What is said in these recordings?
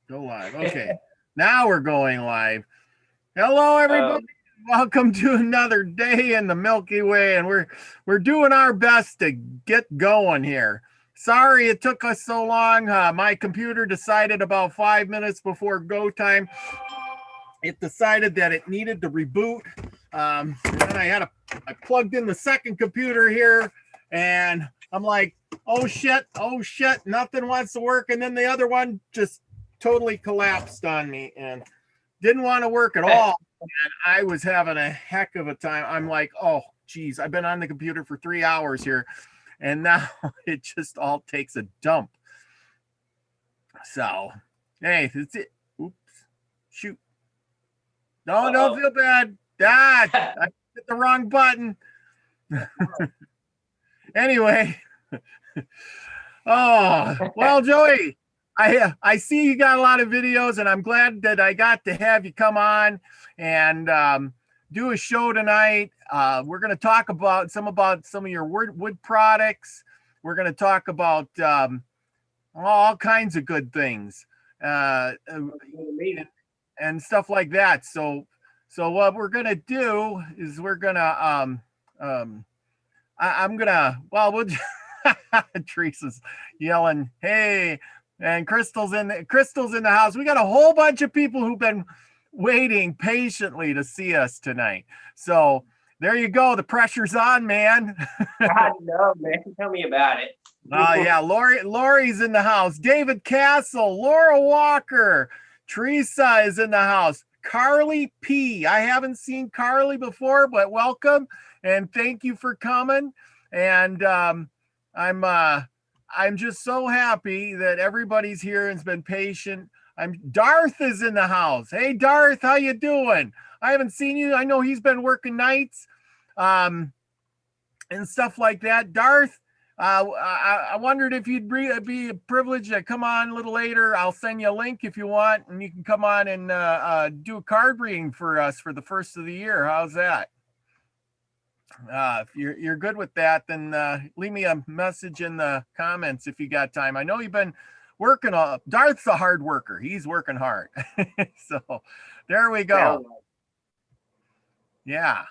Go live. Okay. Now we're going live. Hello, everybody. Welcome to another day in the Milky Way, and we're doing our best to get going here. Sorry it took us so long. My computer decided about 5 minutes before go time. It decided that it needed to reboot. And then I plugged in the second computer here, and I'm like, oh shit, nothing wants to work. And then the other one just totally collapsed on me and didn't want to work at all. And I was having a heck of a time. I'm like, oh, geez, I've been on the computer for 3 hours here, and now it just all takes a dump. So, hey, that's it. Oops, shoot. No, don't feel bad. I hit the wrong button. Anyway, oh, well, Joey, I see you got a lot of videos, and I'm glad that I got to have you come on and do a show tonight. We're going to talk about some of your wood products. We're going to talk about all kinds of good things and stuff like that. So what we're going to do is we're going to I'm gonna, we'll Teresa's yelling, hey, and Crystal's in the house. We got a whole bunch of people who've been waiting patiently to see us tonight. So there you go. The pressure's on, man. I know, man. Tell me about it. Oh yeah, Lori's in the house. David Castle, Laura Walker, Teresa is in the house. Carly P. I haven't seen Carly before, but welcome and thank you for coming. And I'm just so happy that everybody's here and's been patient. Darth is in the house. Hey Darth, how you doing? I haven't seen you. I know he's been working nights and stuff like that. Darth, I wondered if you'd be a privilege to come on a little later. I'll send you a link if you want, and you can come on and do a card reading for us for the first of the year. How's that? If you're good with that, then leave me a message in the comments if you got time. I know you've been working Darth's a hard worker. He's working hard. So there we go. Yeah.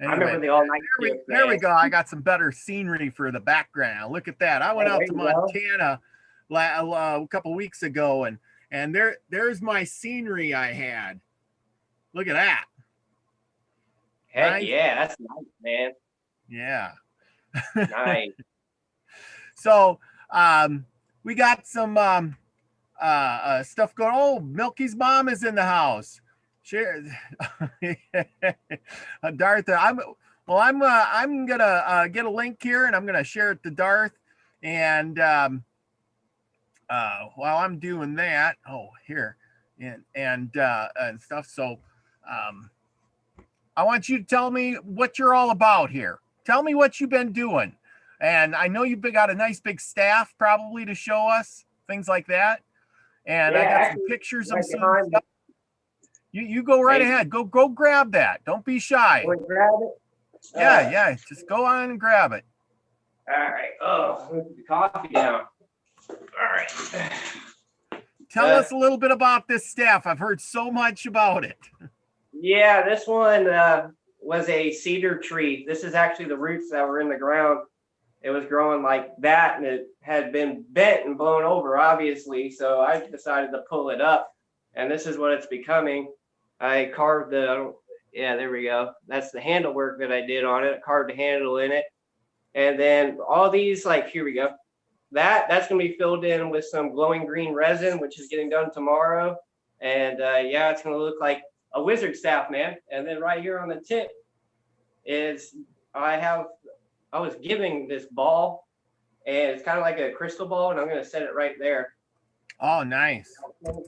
Anyway, I remember the all night. There we go. I got some better scenery for the background. Look at that. I went out to Montana a couple weeks ago, and there's my scenery I had. Look at that. Heck nice. Yeah, that's nice, man. Yeah. Nice. So we got some stuff going. Oh, Milky's mom is in the house. Share Darth. I'm gonna get a link here and I'm gonna share it to Darth. And while I'm doing that, here and stuff. So I want you to tell me what you're all about here. Tell me what you've been doing. And I know you've got a nice big staff probably to show us, things like that. And I got some pictures of some stuff. You go right ahead. Go grab that. Don't be shy. Grab it? Yeah. Just go on and grab it. All right. Oh, put the coffee down. All right. Tell us a little bit about this staff. I've heard so much about it. Yeah, this one was a cedar tree. This is actually the roots that were in the ground. It was growing like that, and it had been bent and blown over, obviously. So I decided to pull it up, and this is what it's becoming. I carved there we go. That's the handle work that I did on it. I carved the handle in it. And then all these, here we go. That's going to be filled in with some glowing green resin, which is getting done tomorrow. And it's going to look like a wizard staff, man. And then right here on the tip is I was giving this ball, and it's kind of like a crystal ball, and I'm going to set it right there. Oh, nice.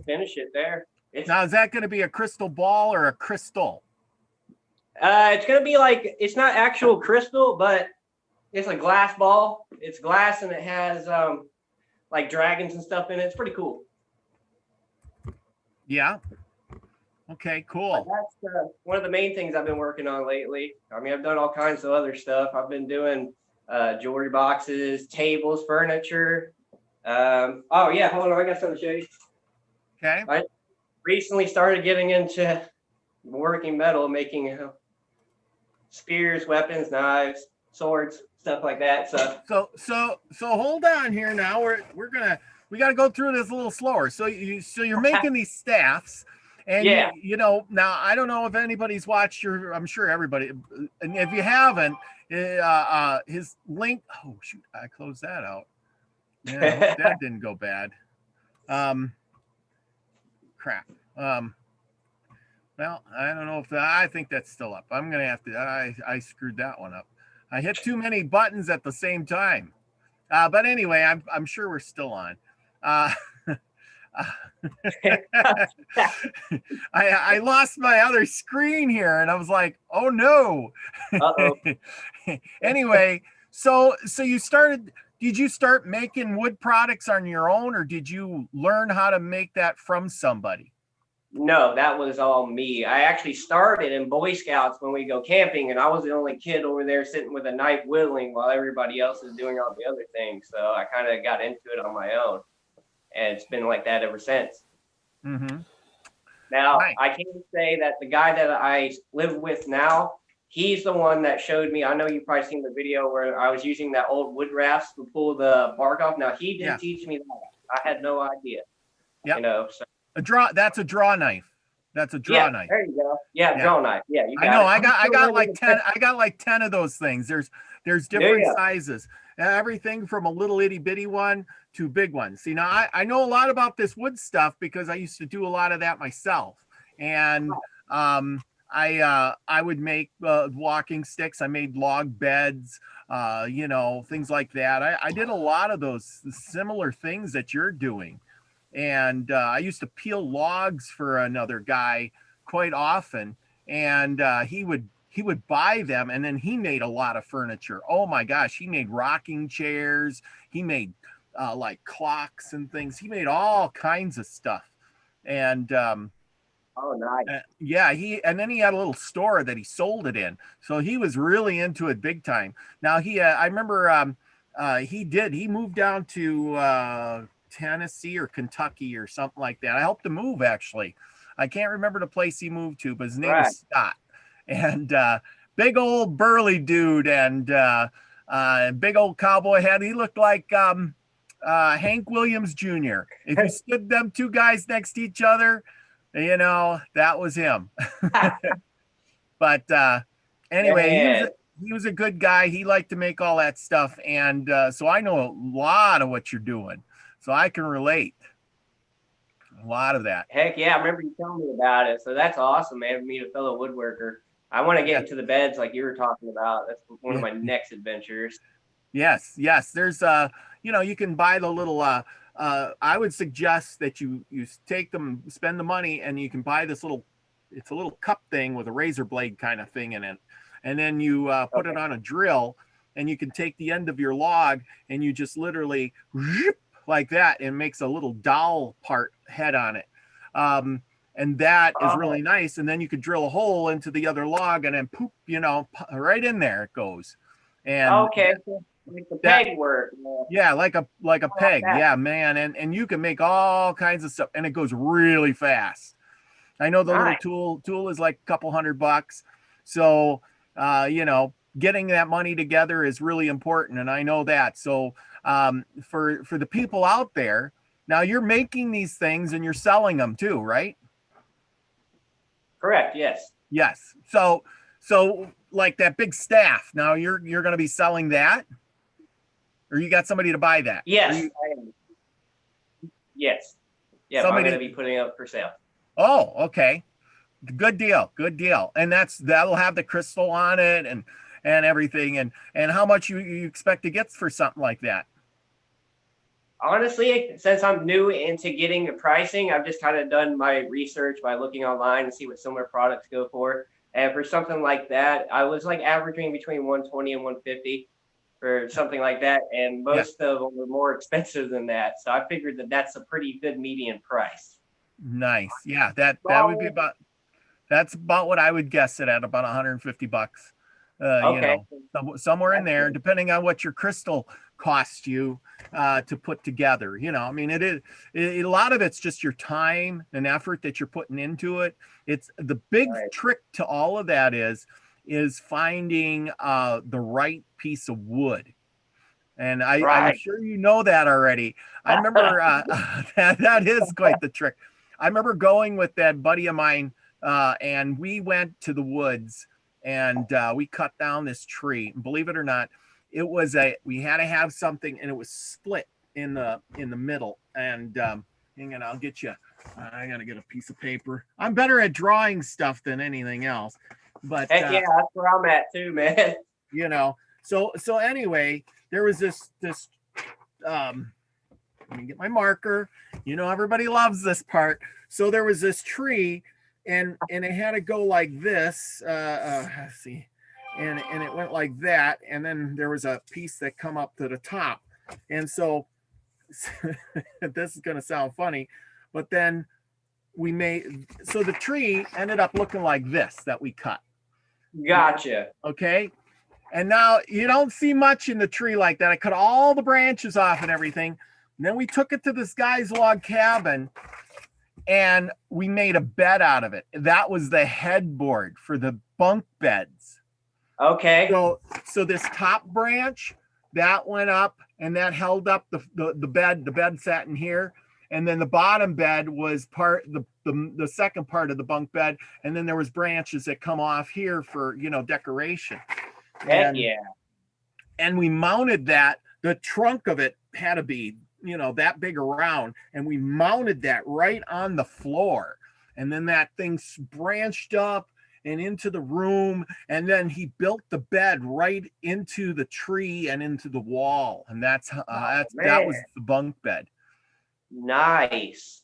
Finish it there. Now, is that going to be a crystal ball or a crystal? It's going to be it's not actual crystal, but it's a glass ball. It's glass, and it has dragons and stuff in it. It's pretty cool. Yeah. Okay, cool. That's one of the main things I've been working on lately. I mean, I've done all kinds of other stuff. I've been doing jewelry boxes, tables, furniture. Oh yeah, hold on, I got something to show you. Okay. I recently started getting into working metal, making spears, weapons, knives, swords, stuff like that. So hold on here now. We got to go through this a little slower. So you're making these staffs, and Yeah. you know, now I don't know if anybody's watched your. I'm sure everybody, and if you haven't, his link. Oh shoot! I closed that out. Yeah, I hope that didn't go bad. Crap. Well, I don't know if I think that's still up. I'm gonna have to. I screwed that one up. I hit too many buttons at the same time. But anyway, I'm sure we're still on. I lost my other screen here, and I was like, oh no. Uh-oh. Anyway, so you started. Did you start making wood products on your own, or did you learn how to make that from somebody? No, that was all me. I actually started in Boy Scouts when we go camping, and I was the only kid over there sitting with a knife whittling while everybody else is doing all the other things. So I kind of got into it on my own, and it's been like that ever since. Mm-hmm. Now, Right. I can say that the guy that I live with now, he's the one that showed me. I know you've probably seen the video where I was using that old wood rasp to pull the bark off. Now, he did teach me that. I had no idea. Yeah. You know, so. That's a draw knife. That's a draw knife. There you go. Yeah, draw knife. Yeah, you got I know. it. I got like 10. I got like 10 of those things. There's different sizes. Everything from a little itty bitty one to big ones. See, now I know a lot about this wood stuff because I used to do a lot of that myself. And I would make walking sticks. I made log beds, you know, things like that. I did a lot of those similar things that you're doing. And I used to peel logs for another guy quite often, and he would buy them, and then he made a lot of furniture. Oh my gosh, he made rocking chairs. He made like clocks and things. He made all kinds of stuff. And oh, nice. yeah, and then he had a little store that he sold it in. So he was really into it big time. Now I remember he moved down to Tennessee or Kentucky or something like that. I helped him move, actually. I can't remember the place he moved to, but his name was Scott. And big old burly dude, and big old cowboy hat. He looked like Hank Williams Jr. If you stood them two guys next to each other, you know, that was him. But anyway, he was a good guy. He liked to make all that stuff. And so I know a lot of what you're doing. So I can relate a lot of that. Heck yeah, I remember you telling me about it. So that's awesome, man, to meet a fellow woodworker. I want to get into the beds like you were talking about. That's one of my next adventures. Yes. There's you know, you can buy the little I would suggest that you take them, spend the money, and you can buy this it's a little cup thing with a razor blade kind of thing in it. And then you put it on a drill, and you can take the end of your log and you just literally like that, and makes a little dowel part head on it. And that is really nice. And then you could drill a hole into the other log, and then poop, you know, right in there it goes. And like the peg work. Yeah, like a peg. Yeah, man. And you can make all kinds of stuff, and it goes really fast. I know the little tool is like a couple $100. So you know, getting that money together is really important, and I know that. So for the people out there, now you're making these things and you're selling them too, right? Correct. Yes. So like that big staff, now you're going to be selling that, or you got somebody to buy that? Yes. Yes. Yeah, I'm going to be putting it up for sale. Oh, okay. Good deal. And that'll have the crystal on it and everything. And how much you expect to get for something like that? Honestly, since I'm new into getting the pricing, I've just kind of done my research by looking online and see what similar products go for. And for something like that, I was like averaging between 120 and 150 for something like that. And most of them were more expensive than that. So I figured that that's a pretty good median price. Nice. Yeah, that would be that's about what I would guess it at, about $150. You know, somewhere in there, depending on what your crystal cost you to put together. You know, I mean, a lot of it's just your time and effort that you're putting into it. It's the big trick to all of that is finding the right piece of wood. And I'm sure you know that already. I remember that is quite the trick. I remember going with that buddy of mine, and we went to the woods, and we cut down this tree. And believe it or not, we had to have something, and it was split in the middle. And hang on, I'll get you. I gotta get a piece of paper. I'm better at drawing stuff than anything else. But heck yeah, that's where I'm at too, man. You know, so anyway, there was this let me get my marker. You know, everybody loves this part. So there was this tree, and it had to go like this. Let's see, and it went like that, and then there was a piece that come up to the top, and so this is gonna sound funny, but then the tree ended up looking like this that we cut. Gotcha. Okay. And now you don't see much in the tree like that. I cut all the branches off and everything. And then we took it to this guy's log cabin, and we made a bed out of it. That was the headboard for the bunk beds. Okay. So this top branch that went up, and that held up the bed. The bed sat in here, and then the bottom bed was the second part of the bunk bed, and then there was branches that come off here for decoration. Heck yeah. And we mounted that. The trunk of it had to be that big around, and we mounted that right on the floor, and then that thing branched up and into the room, and then he built the bed right into the tree and into the wall, and that was the bunk bed. Nice.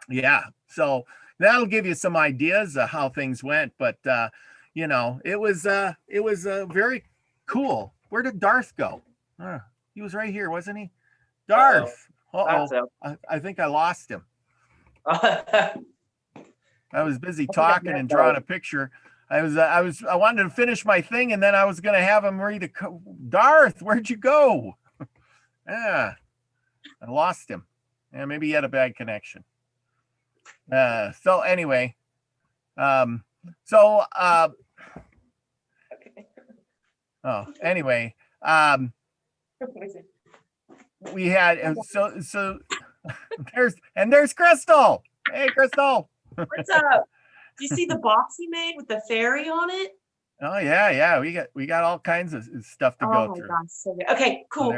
Yeah, so that'll give you some ideas of how things went, but it was very cool. Where did Darth go? He was right here, wasn't he? Darth. I think I lost him. I was busy talking and drawing a picture. I wanted to finish my thing, and then I was going to have him read Darth, where'd you go? Yeah, I lost him. Yeah, maybe he had a bad connection. So anyway, we had so there's Crystal. Hey, Crystal. What's up? Do you see the box he made with the fairy on it? Oh yeah. We got all kinds of stuff to go through. Gosh, so good. Okay, cool.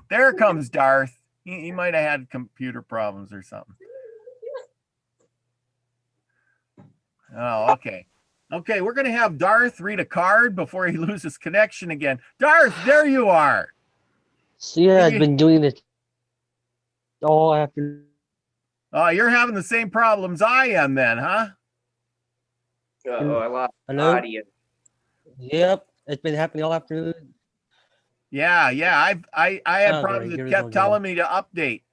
There comes Darth. He might have had computer problems or something. Oh, okay. Okay, we're gonna have Darth read a card before he loses connection again. Darth, there you are. So yeah, I've been doing it all afternoon. Oh, you're having the same problems I am then, huh? Oh, I lost audio. Yep, it's been happening all afternoon. Yeah. I had problems that kept telling me to update.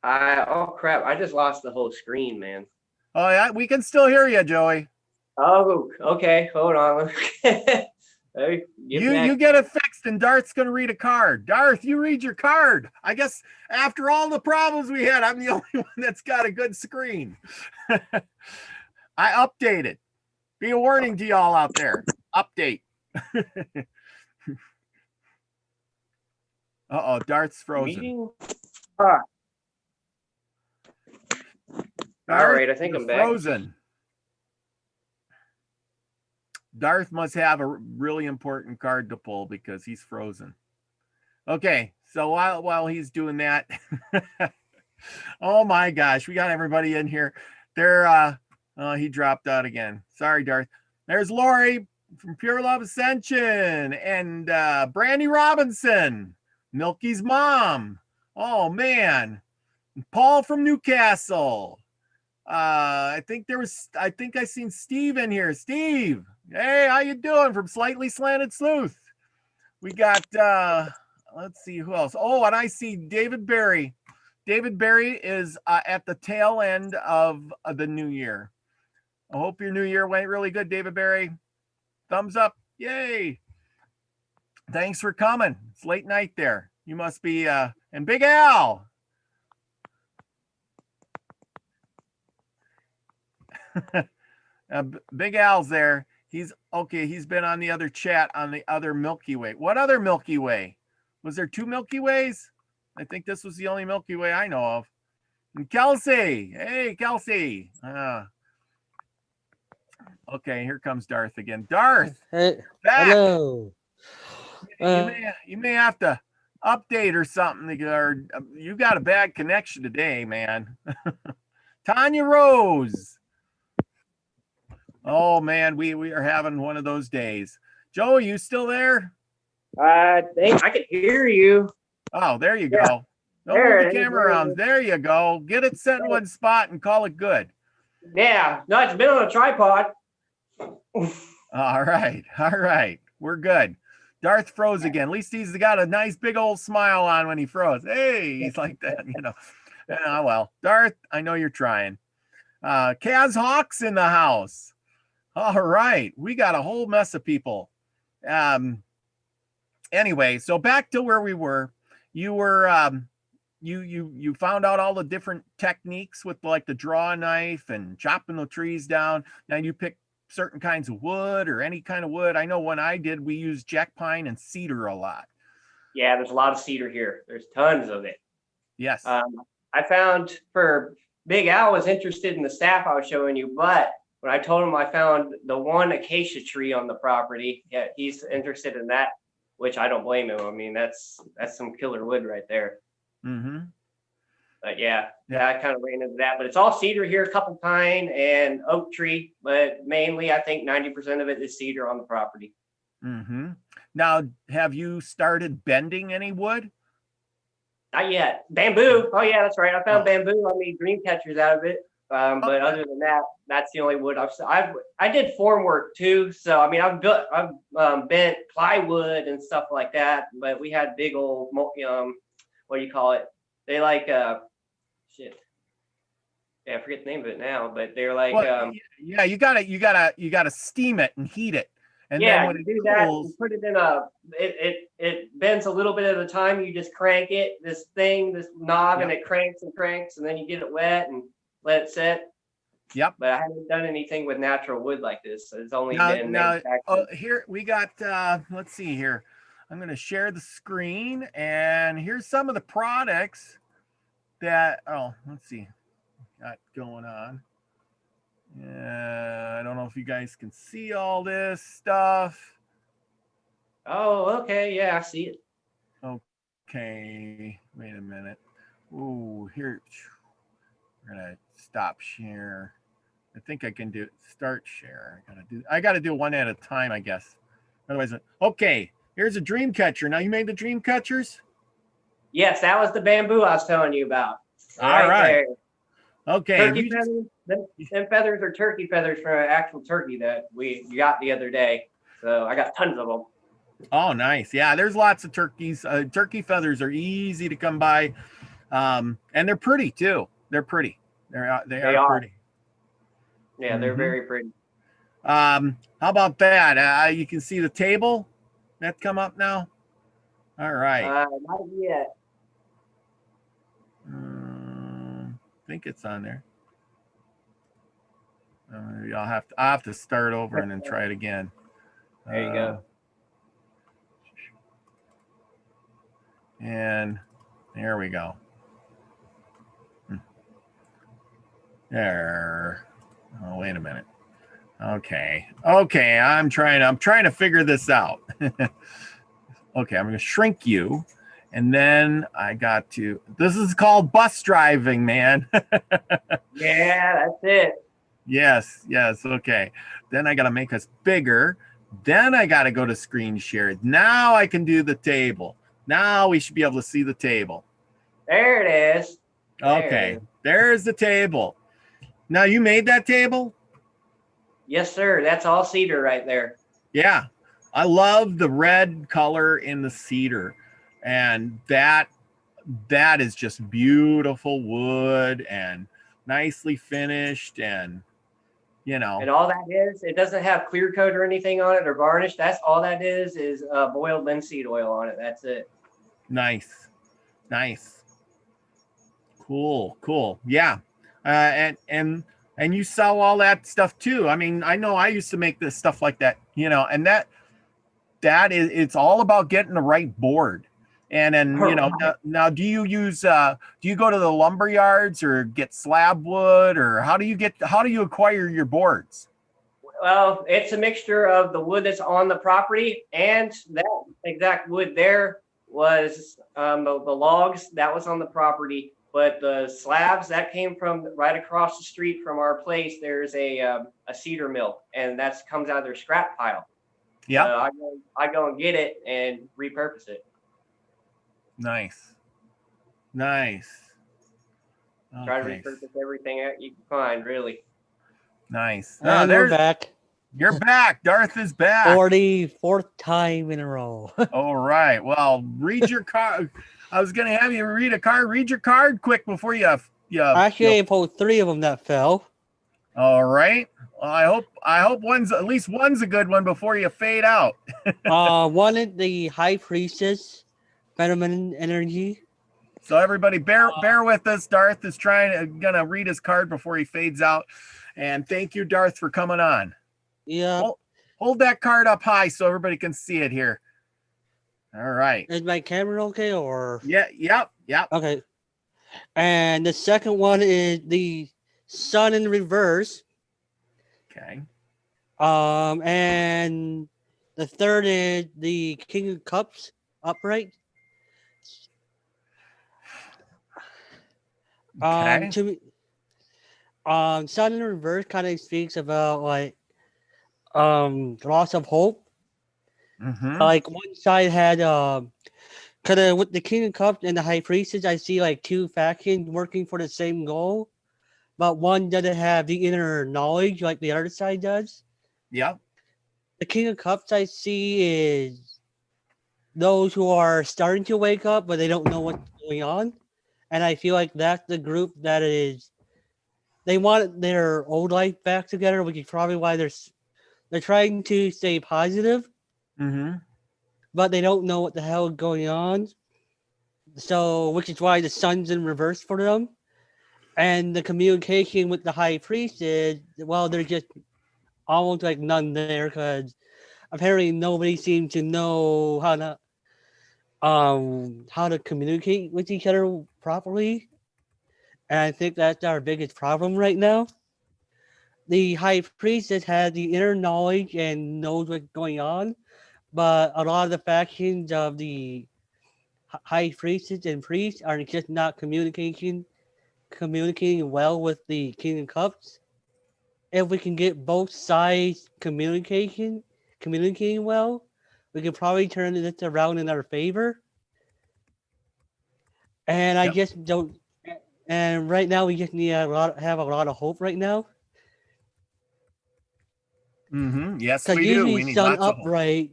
Oh crap! I just lost the whole screen, man. Oh yeah, we can still hear you, Joey. Oh, okay. Hold on. You get it fixed, and Darth's gonna read a card. Darth, you read your card. I guess after all the problems we had, I'm the only one that's got a good screen. I updated. Be a warning to y'all out there. Update. Uh-oh, Darth's frozen. All right, I think I'm back. Frozen. Darth must have a really important card to pull because he's frozen. Okay, so while he's doing that, oh my gosh, we got everybody in here. He dropped out again. Sorry, Darth. There's Lori from Pure Love Ascension and Brandy Robinson, Milky's mom. Oh man, Paul from Newcastle. I think I seen Steve in here. Steve, hey, how you doing? From Slightly Slanted Sleuth. We got let's see who else. Oh, and I see David Berry. David Berry is at the tail end of the new year. I hope your new year went really good, David Berry. Thumbs up. Yay. Thanks for coming. It's late night there. You must be and Big Al. Big Al's there. He's okay. He's been on the other chat on the other Milky Way. What other Milky Way? Was there 2 Milky Ways? I think this was the only Milky Way I know of. And Kelsey. Hey, Kelsey. Okay, here comes Darth again. Darth. Hey, back. hello. You may have to update or something. Or you got a bad connection today, man. Tanya Rose. Oh man, we are having one of those days. Joe, are you still there? I think I can hear you. Oh, there you Yeah. go. Don't There move it the is, camera there it around. is. There you go. Get it set in one spot and call it good. Yeah, no, it's been on a tripod. All right. We're good. Darth froze again. At least he's got a nice big old smile on when he froze. Hey, he's like that, you know. Oh, well, Darth, I know you're trying. Kaz Hawks in the house. All right, we got a whole mess of people. Anyway, so back to where we were. You were you found out all the different techniques with like the draw knife and chopping the trees down. Now you pick certain kinds of wood or any kind of wood. I know when I did, we used jack pine and cedar a lot. Yeah, there's a lot of cedar here. There's tons of it. Yes. I found for Big Al was interested in the staff I was showing you, but when I told him I found the one acacia tree on the property, yeah, he's interested in that, which I don't blame him. I mean, that's some killer wood right there. Mm-hmm. But yeah, I kind of ran into that. But it's all cedar here, a couple pine and oak tree, but mainly I think 90% of it is cedar on the property. Mm-hmm. Now, have you started bending any wood? Not yet. Bamboo. Oh yeah, that's right. I found bamboo. I made dream catchers out of it. But other than that, that's the only wood I did form work too. So I mean, I've bent plywood and stuff like that. But we had big old what do you call it? They like shit. Yeah, I forget the name of it now. But they're like yeah, you gotta steam it and heat it. And yeah, then when you it do that, cools, you put it in it bends a little bit at a time. You just crank it, this knob, and it cranks, and then you get it wet and let it set. Yep. But I haven't done anything with natural wood like this. It's only been here we got let's see here. I'm gonna share the screen and here's some of the products that let's see got going on. I don't know if you guys can see all this stuff. Oh, okay. Yeah, I see it. Okay, wait a minute. Ooh, here. We're gonna stop share. I think I can do start share. I gotta do one at a time, I guess. Otherwise, okay. Here's a dream catcher. Now you made the dream catchers? Yes, that was the bamboo I was telling you about. All right. There. Okay. Turkey feathers. Them feathers are turkey feathers for an actual turkey that we got the other day. So I got tons of them. Oh, nice. Yeah, there's lots of turkeys. Turkey feathers are easy to come by, and they're pretty too. They're pretty. They are pretty. Yeah, they're very pretty. How about that? You can see the table that come up now. All right. Not yet. I think it's on there. I'll have to start over and then try it again. There you go. And there we go. There. Oh, wait a minute. Okay. I'm trying to figure this out. Okay, I'm going to shrink you. And then I got to, this is called bus driving, man. Yeah, that's it. Yes. Okay. Then I got to make us bigger. Then I got to go to screen share. Now I can do the table. Now we should be able to see the table. There it is. Okay. There's the table. Now you made that table? Yes, sir. That's all cedar right there. Yeah. I love the red color in the cedar. And that is just beautiful wood and nicely finished, and and all that is, it doesn't have clear coat or anything on it or varnish. That's all that is boiled linseed oil on it. That's it. Nice. Nice. Cool. Yeah. And you sell all that stuff too. I mean, I know I used to make this stuff like that, and that is, it's all about getting the right board. And then, now do you go to the lumber yards or get slab wood, or how do you acquire your boards? Well, it's a mixture of the wood that's on the property, and that exact wood there was the logs that was on the property. But the slabs that came from right across the street from our place, there's a cedar mill, and that comes out of their scrap pile. Yeah. So I go and get it and repurpose it. Nice. Try to Okay. repurpose everything you can find, really. Nice. And we're back. You're back. Darth is back. 44th time in a row. All right. Well, read your card. I was gonna have you read a card. Read your card quick before you. Actually, I pulled 3 of them that fell. All right. Well, I hope at least one's a good one before you fade out. One is the High Priestess, feminine energy. So everybody, bear with us. Darth is gonna read his card before he fades out. And thank you, Darth, for coming on. Yeah. Hold that card up high so everybody can see it here. All right. Is my camera okay, or? Yeah. Yep. Okay. And the second one is the Sun in reverse. Okay. And the third is the King of Cups upright. Okay. To me, Sun in reverse kind of speaks about like loss of hope. Mm-hmm. Like one side had kind of with the King of Cups and the High Priestess, I see like 2 factions working for the same goal, but one doesn't have the inner knowledge like the other side does. Yep. The King of Cups I see is those who are starting to wake up, but they don't know what's going on. And I feel like that's the group that is, they want their old life back together, which is probably why they're trying to stay positive, Mm-hmm. but they don't know what the hell is going on. So, which is why the sun's in reverse for them. And the communication with the High Priest is, well, they're just almost like none there, because apparently nobody seems to know how to communicate with each other properly. And I think that's our biggest problem right now. The High Priestess has the inner knowledge and knows what's going on, but a lot of the factions of the High Priestess and priests are just not communicating well with the King of Cups. If we can get both sides communicating well, we can probably turn this around in our favor. And I Yep. just don't. And right now, we just need have a lot of hope right now. Mm-hmm. Yes, Because we do. We usually need sun lots of hope. upright.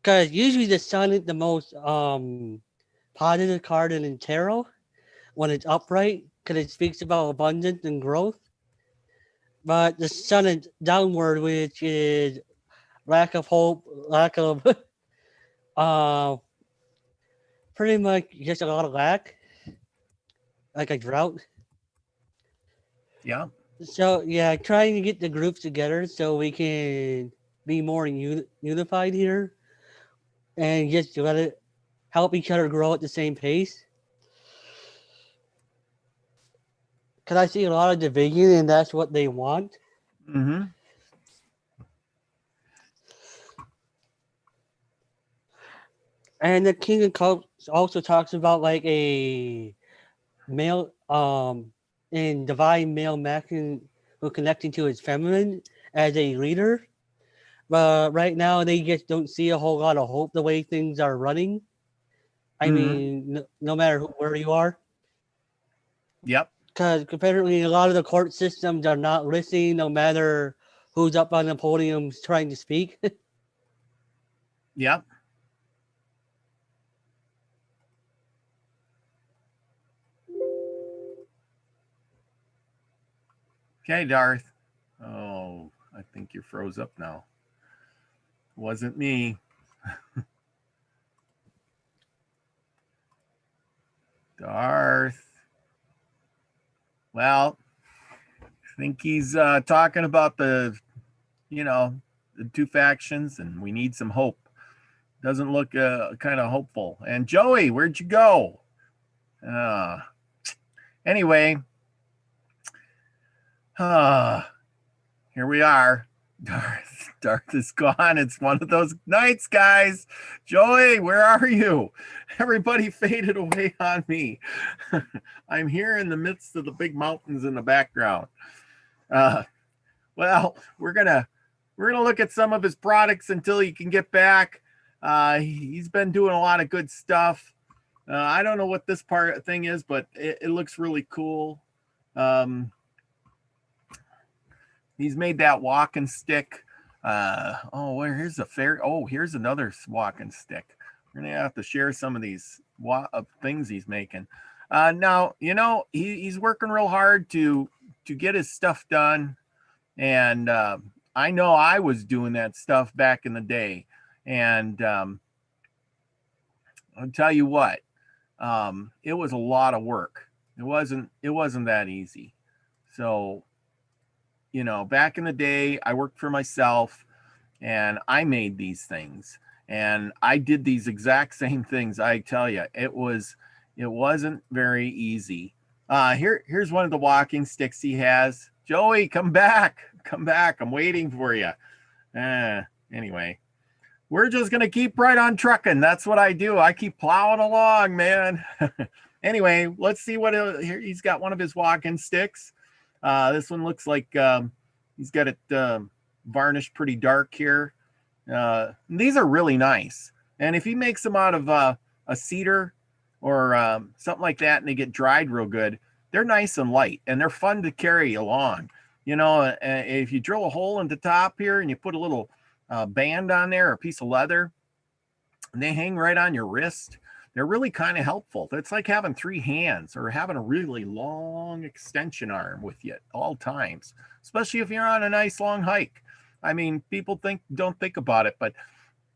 Because usually the sun is the most positive card in tarot when it's upright, because it speaks about abundance and growth. But the sun is downward, which is lack of hope, lack of pretty much just a lot of lack, like a drought. Yeah. So yeah, trying to get the groups together so we can be more unified here, and just let it help each other grow at the same pace. Because I see a lot of division, and that's what they want. Mm-hmm. And the King of Cups also talks about like a male, in divine male masculine who connecting to his feminine as a leader. But right now, they just don't see a whole lot of hope the way things are running. I mean, no matter where you are. Yep. Because apparently a lot of the court systems are not listening, no matter who's up on the podium trying to speak. Yep. Okay, Darth. Oh, I think you froze up now. Wasn't me. Darth. Well, I think he's talking about the two factions, and we need some hope. Doesn't look kind of hopeful. And Joey, where'd you go? Anyway, here we are. Darth is gone. It's one of those nights, guys. Joey, where are you? Everybody faded away on me. I'm here in the midst of the big mountains in the background. Well, we're gonna look at some of his products until he can get back. He's been doing a lot of good stuff. I don't know what this thing is, but it looks really cool. He's made that walking stick. Here's a fair. Oh, here's another walking stick. We're gonna have to share some of these things he's making. Now, he's working real hard to get his stuff done. And I know I was doing that stuff back in the day. And I'll tell you what, it was a lot of work. It wasn't that easy. So, back in the day, I worked for myself and I made these things and I did these exact same things. I tell you, it wasn't very easy. Here's one of the walking sticks he has. Joey, come back. I'm waiting for you. Anyway, we're just going to keep right on trucking. That's what I do. I keep plowing along, man. Anyway, let's see what here. He's got one of his walking sticks. This one looks like he's got it varnished pretty dark here. These are really nice. And if he makes them out of a cedar or something like that and they get dried real good, they're nice and light and they're fun to carry along. If you drill a hole in the top here and you put a little band on there, or a piece of leather, and they hang right on your wrist, they're really kind of helpful. It's like having 3 hands or having a really long extension arm with you at all times, especially if you're on a nice long hike. I mean, people don't think about it, but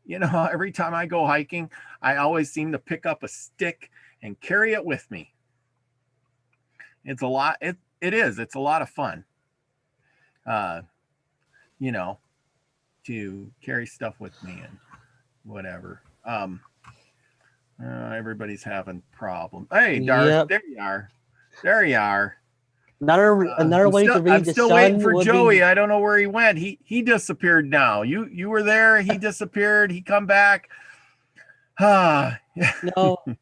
every time I go hiking, I always seem to pick up a stick and carry it with me. It's a lot. It's a lot of fun. To carry stuff with me and whatever. Everybody's having problems. Hey, Darth, yep. There you are. Another way to read I'm the still sun waiting for Joey. be... I don't know where he went. He disappeared now. You were there. He disappeared. He come back. No,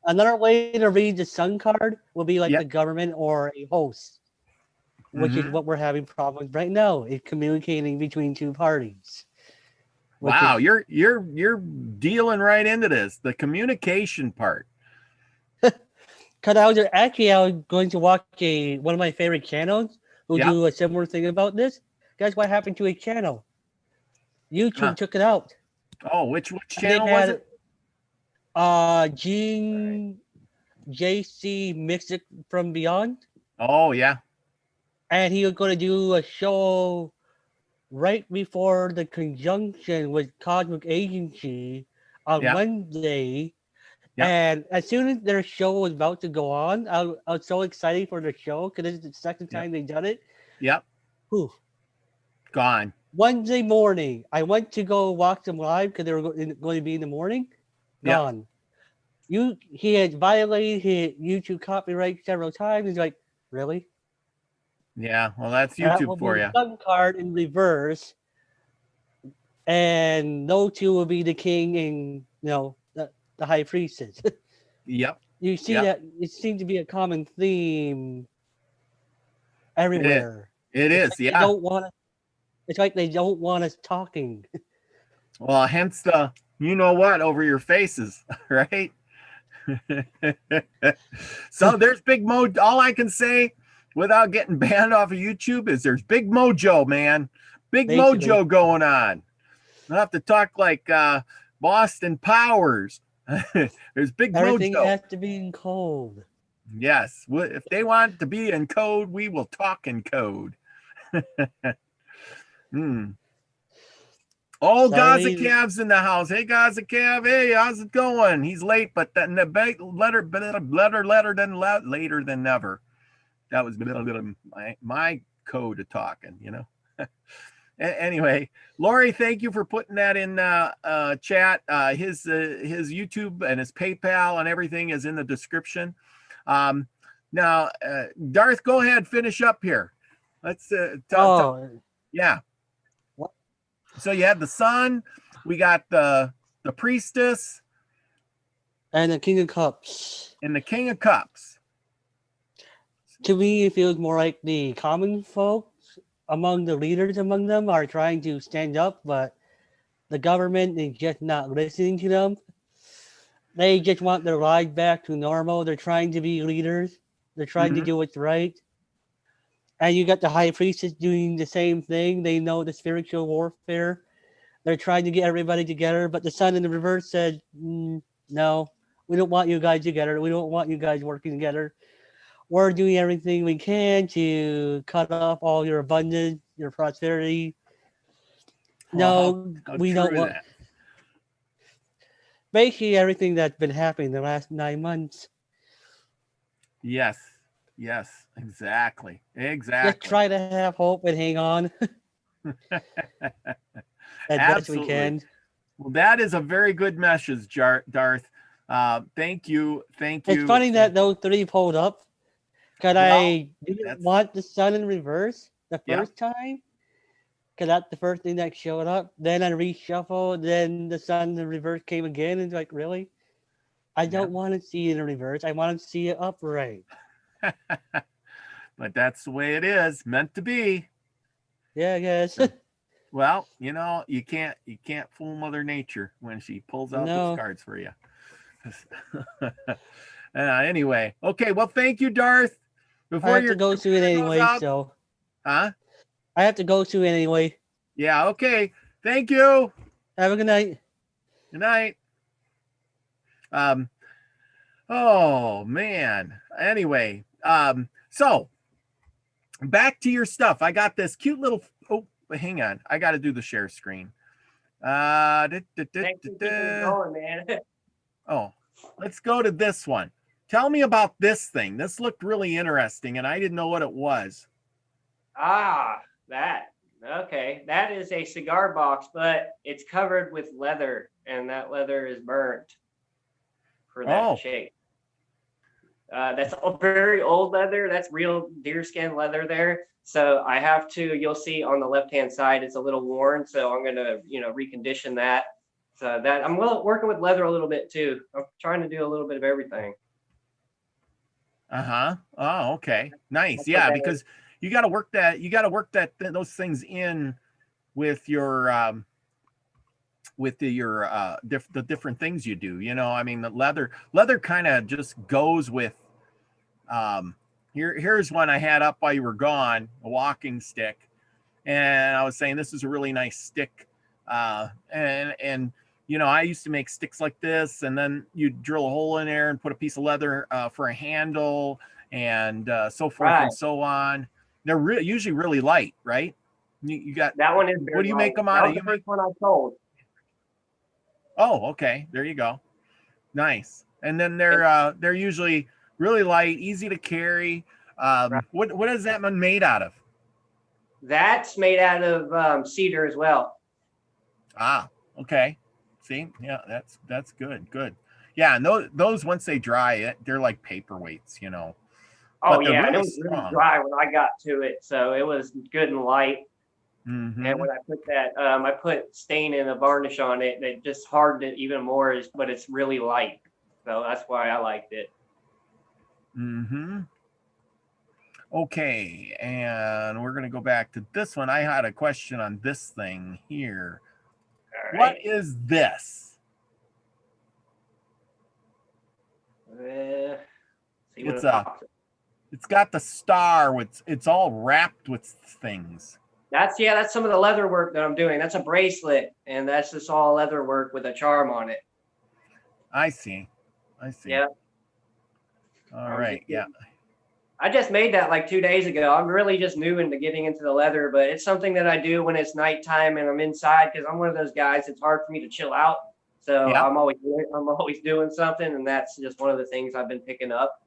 another way to read the sun card will be like the government or a host, which is what we're having problems right now. Is communicating between two parties. Wow, you're dealing right into this, the communication part. Because I was going to watch one of my favorite channels who do a similar thing about this. Guess what happened to a channel? YouTube took it out. Oh, which channel was it? JC Mystic from Beyond. Oh yeah. And he was going to do a show right before the conjunction with Cosmic Agency on Wednesday. Yep. And as soon as their show was about to go on, I was so excited for the show because it's the second time they've done it. Yep. Whew. Gone. Wednesday morning, I went to go watch them live because they were going to be in the morning. Gone. Yep. He had violated his YouTube copyright several times. He's like, really? Yeah, well, that's YouTube for you. Sun card in reverse, and no two will be the king and the high priestess. Yep. You see that it seems to be a common theme everywhere. It is. Like they don't want us. It's like they don't want us talking. Well, hence the over your faces, right? So there's Big Mo. All I can say, without getting banned off of YouTube, is there's Big Mojo, man. Big Mojo going on. I'll have to talk like Boston Powers. There's Big Everything Mojo. has to be in code. Yes. If they want to be in code, we will talk in code. Oh, Gaza Sorry. Cav's in the house. Hey, Gaza Cav. Hey, how's it going? He's late, but then the letter than later than never. That was my code of talking, you know. Anyway, Lori, thank you for putting that in chat. His YouTube and his PayPal and everything is in the description. Now, Darth, go ahead, finish up here. Let's yeah. What? So you had the sun, we got the priestess, And the King of Cups. and the King of Cups. To me, it feels more like the common folks among the leaders among them are trying to stand up, but the government is just not listening to them. They just want their lives back to normal. They're trying to be leaders. They're trying to do what's right. And you got the high priestess doing the same thing. They know the spiritual warfare. They're trying to get everybody together, but the sun in the reverse said, no, we don't want you guys together. We don't want you guys working together. We're doing everything we can to cut off all your abundance, your prosperity. No, we don't want. Basically, everything that's been happening the last 9 months. Yes, exactly. Just try to have hope and hang on as best we can. Well, that is a very good message, Darth. Thank you. It's funny that those three pulled up. Because I didn't want the sun in reverse the first time. Because that's the first thing that showed up. Then I reshuffled. Then the sun in reverse came again. And it's like, really? I don't want to see it in reverse. I want to see it upright. But that's the way it is. Meant to be. Yeah, I guess. Well, you know, you can't fool Mother Nature when she pulls out those cards for you. Anyway. Okay, well, thank you, Darth. I have to go to it anyway, so. Huh? I have to go to it anyway. Yeah, okay. Thank you. Have a good night. Good night. Oh man. Anyway, so back to your stuff. I got this cute little hang on. I got to do the share screen. Going, man. Oh, let's go to this one. Tell me about this thing. This looked really interesting, and I didn't know what it was. That. Okay. That is a cigar box, but it's covered with leather, and that leather is burnt for that shape. That's a very old leather. That's real deerskin leather there. So I have to, you'll see on the left-hand side, it's a little worn. So I'm going to, recondition that. So that I'm working with leather a little bit too. I'm trying to do a little bit of everything. Oh, okay. Nice. Yeah, because you got to work that, those things in with your, the different things you do, I mean, the leather kind of just goes with, here's one I had up while you were gone, a walking stick. And I was saying, this is a really nice stick. And I used to make sticks like this, and then you drill a hole in there and put a piece of leather for a handle, and so forth and so on. They're usually really light, right? You got that one. Is what do you make them out of? You make one I sold. Oh, okay. There you go. Nice. And then they're usually really light, easy to carry. What is that one made out of? That's made out of cedar as well. Okay. See, yeah, that's good. Yeah, and those once they dry, they're like paperweights, Oh but yeah, really it was really dry when I got to it, so it was good and light. Mm-hmm. And when I put that, I put stain and a varnish on it, and it just hardened it even more. But it's really light, so that's why I liked it. Mm-hmm. Okay, and we're gonna go back to this one. I had a question on this thing here. Right. What is this? It's got the star. It's all wrapped with things. That's some of the leather work that I'm doing. That's a bracelet, and that's just all leather work with a charm on it. I see. Yeah. All right. Yeah. I just made that like 2 days ago. I'm really just new into getting into the leather, but it's something that I do when it's nighttime and I'm inside because I'm one of those guys. It's hard for me to chill out, so Yeah. I'm always doing something, and that's just one of the things I've been picking up.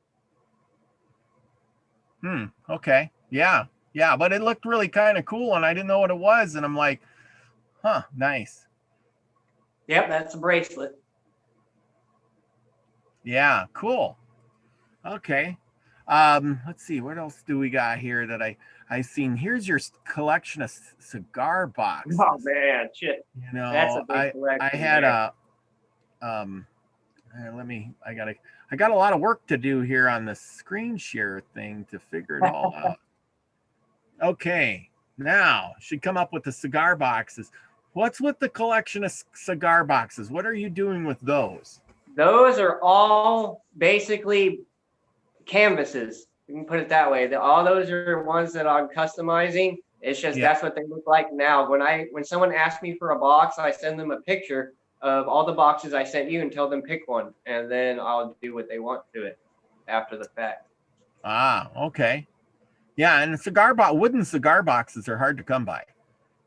Okay. Yeah. Yeah. But it looked really kind of cool and I didn't know what it was. And I'm like, huh, nice. Yep, that's a bracelet. Yeah. Cool. Okay. Let's see. What else do we got here that I seen? Here's your collection of cigar boxes. Oh man, shit. You know, That's a big collection I had there. I got a lot of work to do here on the screen share thing to figure it all out. Okay, now should come up with the cigar boxes. What's with the collection of cigar boxes? What are you doing with those? Those are all basically canvases. You can put it that way. All those are ones that I'm customizing. It's just that's what they look like now. When someone asks me for a box, I send them a picture of all the boxes I sent you and tell them pick one, and then I'll do what they want to it after the fact. Ah, okay. Yeah, and wooden cigar boxes are hard to come by.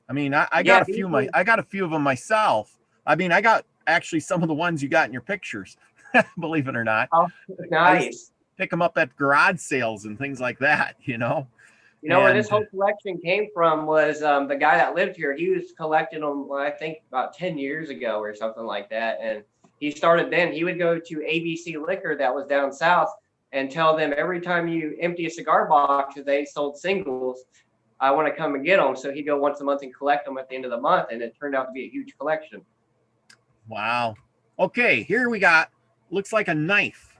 I mean, I got a few of them myself. I mean, I got actually some of the ones you got in your pictures, believe it or not. Oh, nice. Pick them up at garage sales and things like that, you know. You know where this whole collection came from was the guy that lived here. He was collecting them, I think, about 10 years ago or something like that. And he started then. He would go to ABC Liquor that was down south and tell them every time you empty a cigar box, they sold singles, I want to come and get them. So he'd go once a month and collect them at the end of the month. And it turned out to be a huge collection. Wow. Okay, here we got, looks like a knife.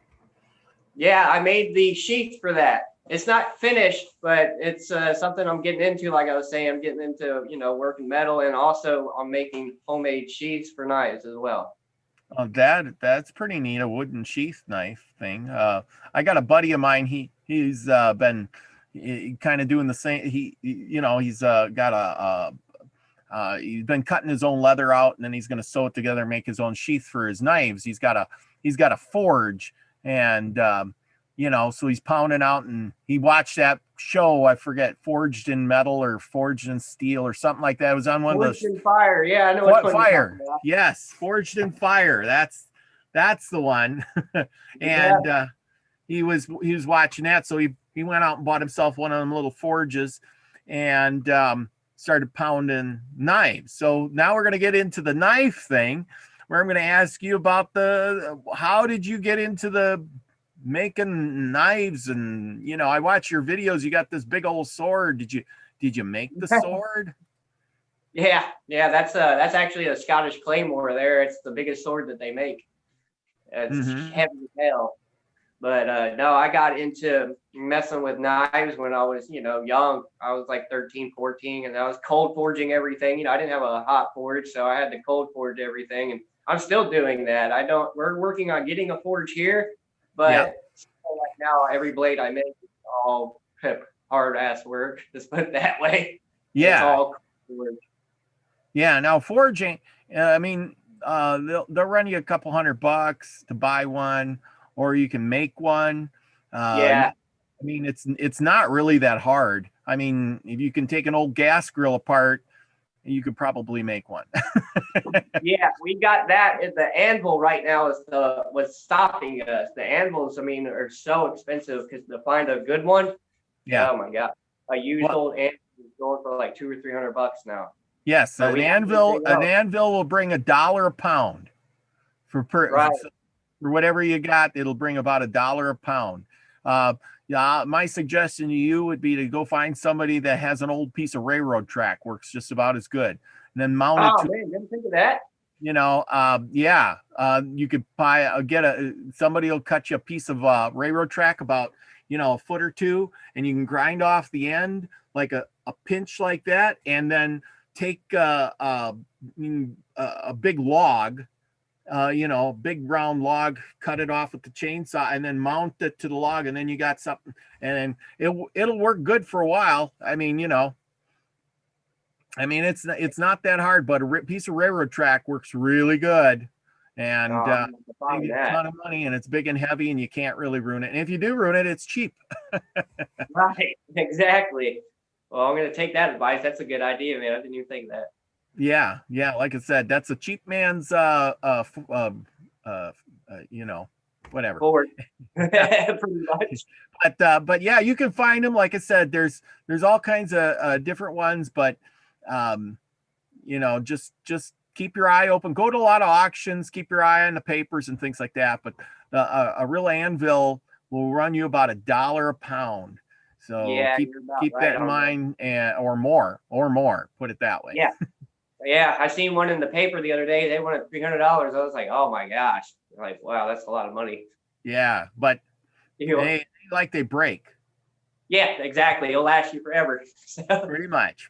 Yeah, I made the sheath for that. It's not finished, but it's something I'm getting into. Like I was saying, I'm getting into, working metal, and also I'm making homemade sheaths for knives as well. Oh, that's pretty neat, a wooden sheath knife thing. I got a buddy of mine. He's been kind of doing the same. He's got he's been cutting his own leather out, and then he's going to sew it together and make his own sheath for his knives. He's got a forge, and so he's pounding out, and he watched that show, I forget, Forged in Metal or Forged in Steel or something like that. It was on one of those. Forged in Fire. Yeah, I know what Fire. Yes, Forged in Fire. That's the one. And he was watching that, so he went out and bought himself one of them little forges and started pounding knives. So now we're going to get into the knife thing, where I'm going to ask you about how did you get into the making knives? And I watch your videos, you got this big old sword. Did you make the sword? Yeah, that's actually a Scottish claymore there. It's the biggest sword that they make. It's heavy as hell. But no, I got into messing with knives when I was young. I was like 13, 14, and I was cold forging everything. I didn't have a hot forge, so I had to cold forge everything, and I'm still doing that. We're working on getting a forge here, but right now every blade I make is all hard ass work. Just put it that way. Yeah. It's all work. Yeah. Now forging, I mean, they'll run you a couple $100 to buy one, or you can make one. Yeah. I mean, it's not really that hard. I mean, if you can take an old gas grill apart, you could probably make one. Yeah, we got that. The anvil right now is what's stopping us. The anvils, are so expensive because to find a good one. Yeah. Oh my God, a used old anvil is going for like $200 or $300 now. Yes, an anvil will bring $1 a pound for whatever you got. It'll bring about $1 a pound. My suggestion to you would be to go find somebody that has an old piece of railroad track, works just about as good, and then mount it. Oh man, didn't think of that. You could somebody will cut you a piece of railroad track about a foot or two, and you can grind off the end like a pinch like that, and then take a big log, big round log, cut it off with the chainsaw, and then mount it to the log, and then you got something, and then it'll work good for a while. It's not that hard, but a piece of railroad track works really good. and I'm gonna have to save find you a that. ton of money, and it's big and heavy, and you can't really ruin it. And if you do ruin it, it's cheap. Right, exactly. Well, I'm gonna take that advice. That's a good idea, man. I didn't even think of that. Yeah, yeah. Like I said, that's a cheap man's, you know, whatever. Forward. Pretty much. But yeah, you can find them. Like I said, there's all kinds of different ones, but you know, just keep your eye open. Go to a lot of auctions. Keep your eye on the papers and things like that. But a real anvil will run you about $1 a pound. So Yeah, you're about keep right that in on that. mind, and or more. Put it that way. Yeah. Yeah, I seen one in the paper the other day. They wanted $300. I was like, oh my gosh. Like, wow, that's a lot of money. Yeah, but You know, they break. yeah, exactly. It'll last you forever. So, Pretty much.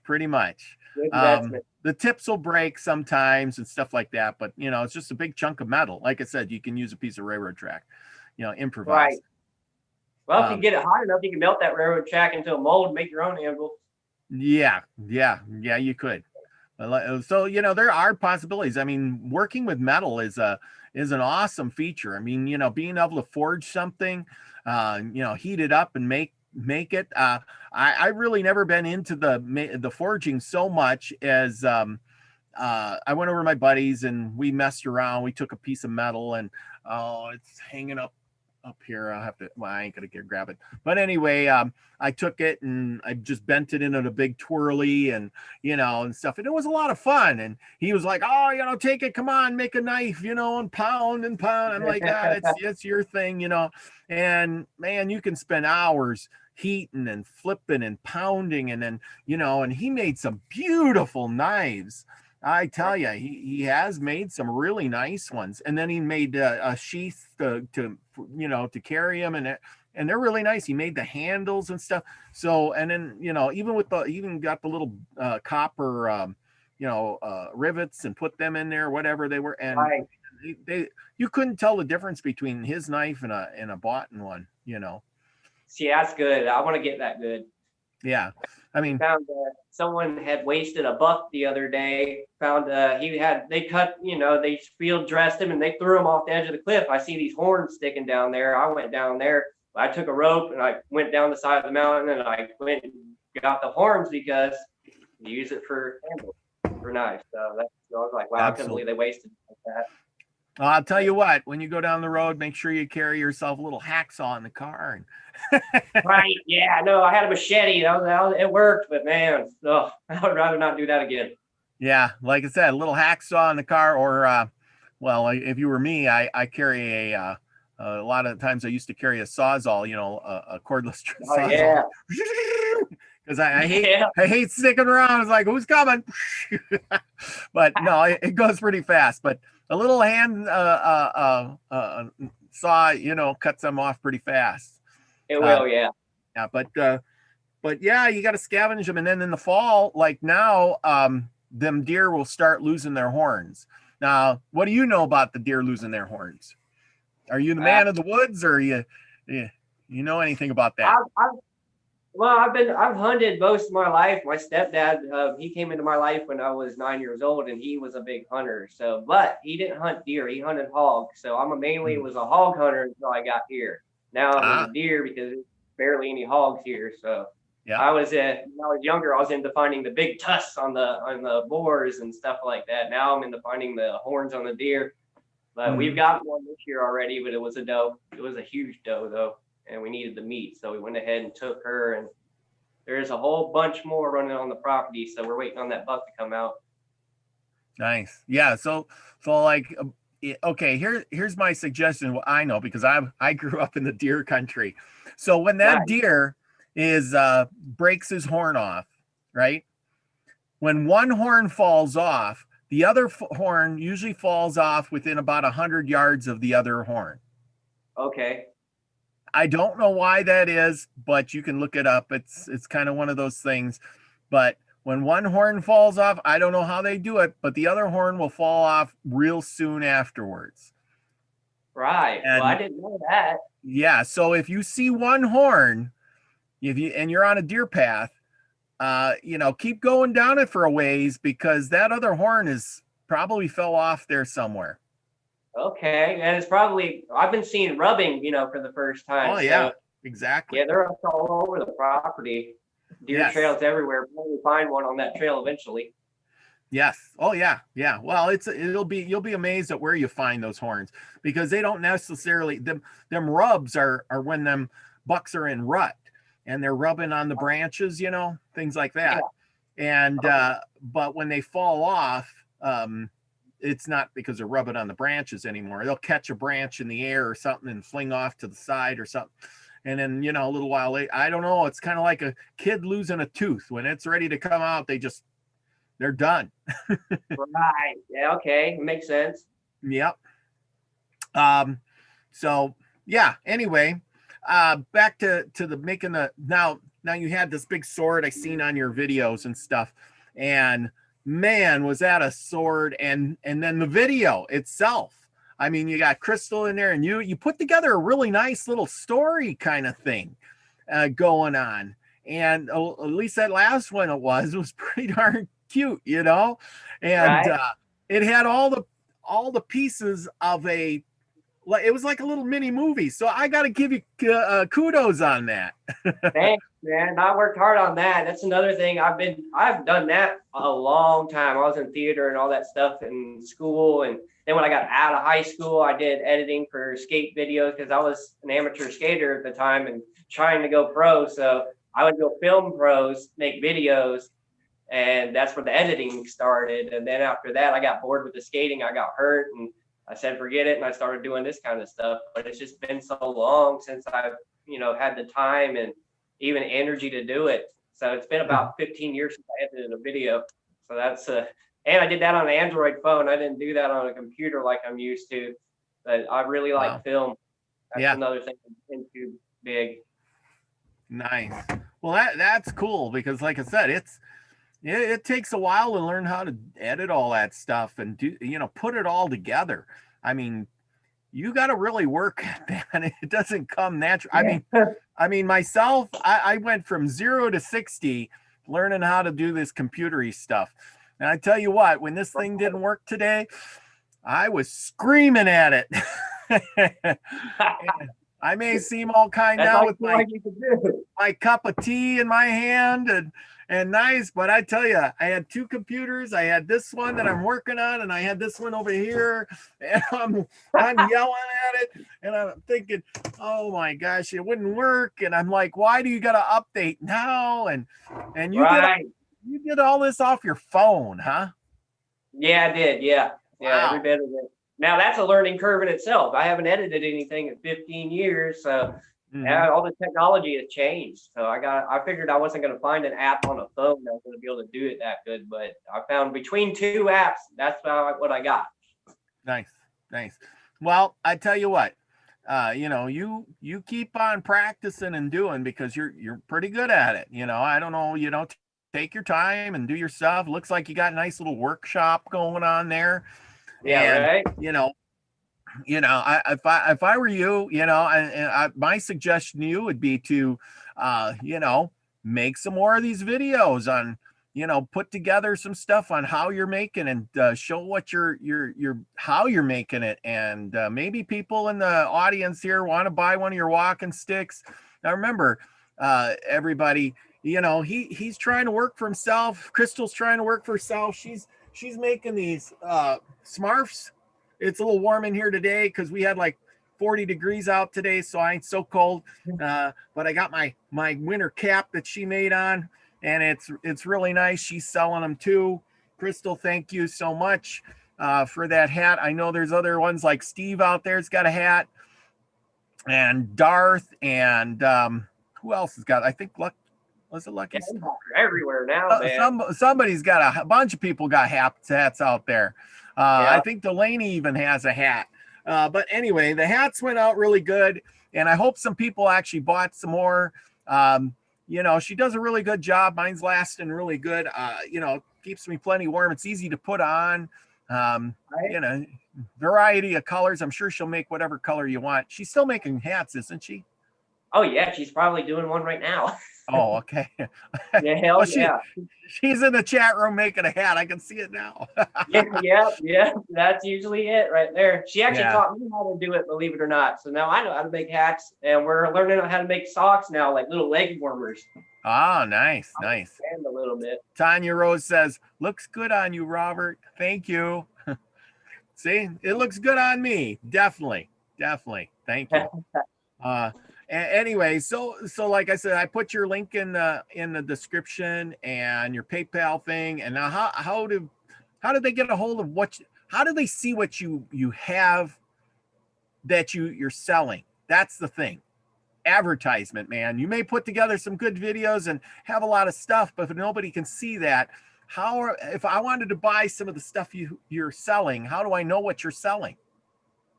good investment. The tips will break sometimes and stuff like that, but you know, it's just a big chunk of metal. Like I said, you can use a piece of railroad track, you know, improvise. Right. Well, if you get it hot enough, you can melt that railroad track into a mold and make your own anvil. Yeah, you could. So you know, there are possibilities. I mean, working with metal is an awesome feature. I mean, you know, being able to forge something, you know, heat it up and make it. I really never been into the forging so much as I went over to my buddies and we messed around. We took a piece of metal and it's hanging up here. I'll have to, well, I ain't gonna grab it. But anyway, I took it and I just bent it into a big twirly and, you know, and stuff. And it was a lot of fun. And he was like, oh, you know, take it, come on, make a knife, you know, and pound and pound. I'm like, it's your thing, you know. And man, you can spend hours heating and flipping and pounding. And then, you know, and he made some beautiful knives. I tell you, he has made some really nice ones, and then he made a sheath to you know, to carry them, and they're really nice. He made the handles and stuff. So, and then, you know, even got the little copper you know, rivets and put them in there, whatever they were, and Right. they you couldn't tell the difference between his knife and a boughten one, you know. See, that's good. I want to get that good. Yeah, I mean, Found someone had wasted a buck the other day. Found they cut, you know, they field dressed him and they threw him off the edge of the cliff. I see these horns sticking down there. I went down there. I took a rope and I went down the side of the mountain and I went and got the horns because you use it for handles, for knives. So I was like, wow, I couldn't believe they wasted like that. I'll tell you what, when you go down the road, make sure you carry yourself a little hacksaw in the car. Right. Yeah, no, I had a machete. It worked, but man, I would rather not do that again. Yeah, like I said, a little hacksaw in the car, or well, if you were me, I carry a lot of times I used to carry a sawzall, you know, a cordless sawzall. Yeah. Because I hate sticking around. It's like, who's coming? But no, it goes pretty fast. But a little hand saw, you know, cuts them off pretty fast. It will, yeah. Yeah, but yeah, you got to scavenge them, and then in the fall, like now, them deer will start losing their horns. Now, what do you know about the deer losing their horns? Are you the man of the woods, or you know anything about that? I've hunted most of my life. My stepdad, he came into my life when I was 9 years old, and he was a big hunter. So, but he didn't hunt deer; he hunted hogs. So I mainly was a hog hunter until I got here. Now I'm a deer because there's barely any hogs here. So yeah, when I was younger, I was into finding the big tusks on the boars and stuff like that. Now I'm into finding the horns on the deer. But we've got one this year already, but it was a doe. It was a huge doe though, and we needed the meat, so we went ahead and took her. And there's a whole bunch more running on the property, so we're waiting on that buck to come out. Nice, yeah. So like, okay, here's my suggestion. What I know, because I grew up in the deer country. So when that deer is breaks his horn off, right? When one horn falls off, the other horn usually falls off within about 100 yards of the other horn. Okay. I don't know why that is, but you can look it up. It's kind of one of those things. But when one horn falls off, I don't know how they do it, but the other horn will fall off real soon afterwards. Right. Well, I didn't know that. Yeah. So if you see one horn, and you're on a deer path, you know, keep going down it for a ways, because that other horn is probably fell off there somewhere. Okay, and it's probably I've been seeing rubbing, for the first time. Oh yeah, So exactly. yeah, they're up all over the property. Deer Yes. trails everywhere. Probably find one on that trail eventually. Yes. Oh yeah. Yeah. Well, you'll be amazed at where you find those horns, because they don't necessarily them rubs are when them bucks are in rut and they're rubbing on the branches, things like that. And but when they fall off, it's not because they're rubbing on the branches anymore. They'll catch a branch in the air or something and fling off to the side or something. And then, a little while later, I don't know, it's kind of like a kid losing a tooth. When it's ready to come out, they're done. Right. Yeah, okay. Makes sense. Yep. So yeah, anyway, back to the making the now you had this big sword I seen on your videos and stuff, and man, was that a sword. And then the video itself, I mean, you got Crystal in there, and you put together a really nice little story kind of thing going on. And at least that last one was pretty darn cute, and Right. it had all the pieces of it was like a little mini movie. So I got to give you kudos on that. Thanks, man. I worked hard on that. That's another thing. I've done that a long time. I was in theater and all that stuff in school. And then when I got out of high school, I did editing for skate videos because I was an amateur skater at the time and trying to go pro. So I would go film pros, make videos, and that's where the editing started. And then after that, I got bored with the skating. I got hurt and I said, forget it. And I started doing this kind of stuff, but it's just been so long since I've, had the time and even energy to do it. So it's been about 15 years since I edited a video. So that's, and I did that on an Android phone. I didn't do that on a computer like I'm used to, but I really like film. That's another thing into big. Nice. Well, that's cool, because like I said, it takes a while to learn how to edit all that stuff and do, put it all together. I mean, you got to really work at that. It doesn't come natural. I mean, myself, I went from 0 to 60 learning how to do this computery stuff. And I tell you what, when this thing didn't work today, I was screaming at it. I may seem all kind now with my cup of tea in my hand and nice, but I tell you, I had two computers. I had this one that I'm working on, and I had this one over here, and I'm yelling at it, and I'm thinking, oh my gosh, it wouldn't work. And I'm like, why do you got to update now? And you did all this off your phone, huh? Yeah, I did. Yeah. Wow. Every bit of it. Now that's a learning curve in itself. I haven't edited anything in 15 years, so all the technology has changed. So I figured I wasn't going to find an app on a phone that was going to be able to do it that good, but I found between two apps, that's what I got. Nice. Well, I tell you what, you keep on practicing and doing, because you're pretty good at it. I don't know, take your time and do your stuff. Looks like you got a nice little workshop going on there. Yeah, right. If I were you, my suggestion to you would be to, make some more of these videos on, put together some stuff on how you're making, and show what how you're making it. And maybe people in the audience here want to buy one of your walking sticks. Now remember, everybody, he's trying to work for himself. Crystal's trying to work for herself. She's making these Smurfs. It's a little warm in here today because we had like 40 degrees out today, so I ain't so cold. But I got my winter cap that she made on, and it's really nice. She's selling them too. Crystal, thank you so much for that hat. I know there's other ones like Steve out there's got a hat, and Darth, and who else has got? I think was it Lucky? Everywhere now, man. Somebody's got a bunch of people got hats out there. I think Delaney even has a hat. But anyway, the hats went out really good, and I hope some people actually bought some more. She does a really good job. Mine's lasting really good. Keeps me plenty warm. It's easy to put on. Variety of colors. I'm sure she'll make whatever color you want. She's still making hats, isn't she? Oh yeah, she's probably doing one right now. Oh, okay. Yeah, hell Oh, yeah. she's in the chat room making a hat. I can see it now. Yeah. That's usually it right there. She actually Yeah. taught me how to do it, believe it or not. So now I know how to make hats, and we're learning how to make socks now, like little leg warmers. Oh, nice, nice. And a little bit. Tanya Rose says, looks good on you, Robert. Thank you. See, it looks good on me. Definitely. Thank you. Anyway, so like I said, I put your link in the description and your PayPal thing. And now how do they get a hold of how do they see what you have that you're selling? That's the thing. Advertisement, man. You may put together some good videos and have a lot of stuff, but if nobody can see that, if I wanted to buy some of the stuff you're selling, how do I know what you're selling?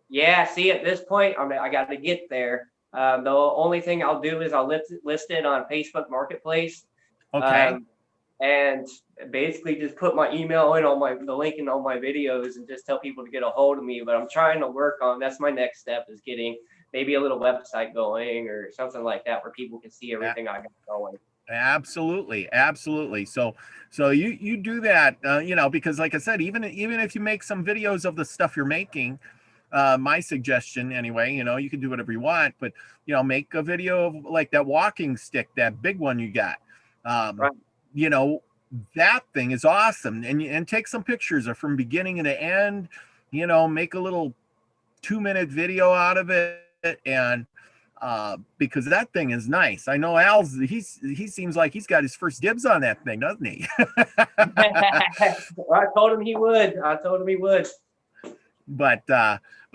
Yeah, see, at this point, I got to get there. The only thing I'll do is I'll list it on Facebook Marketplace. Okay. And basically just put my email in the link in all my videos and just tell people to get a hold of me. But I'm trying to work on, that's my next step, is getting maybe a little website going or something like that where people can see everything I got going. Absolutely. So you do that, because like I said, even if you make some videos of the stuff you're making, my suggestion anyway, you can do whatever you want, but make a video of like that walking stick, that big one you got. Right. That thing is awesome, and take some pictures of from beginning to end, make a little 2-minute video out of it, and because that thing is nice. I know he seems like he's got his first dibs on that thing, doesn't he? I told him he would. But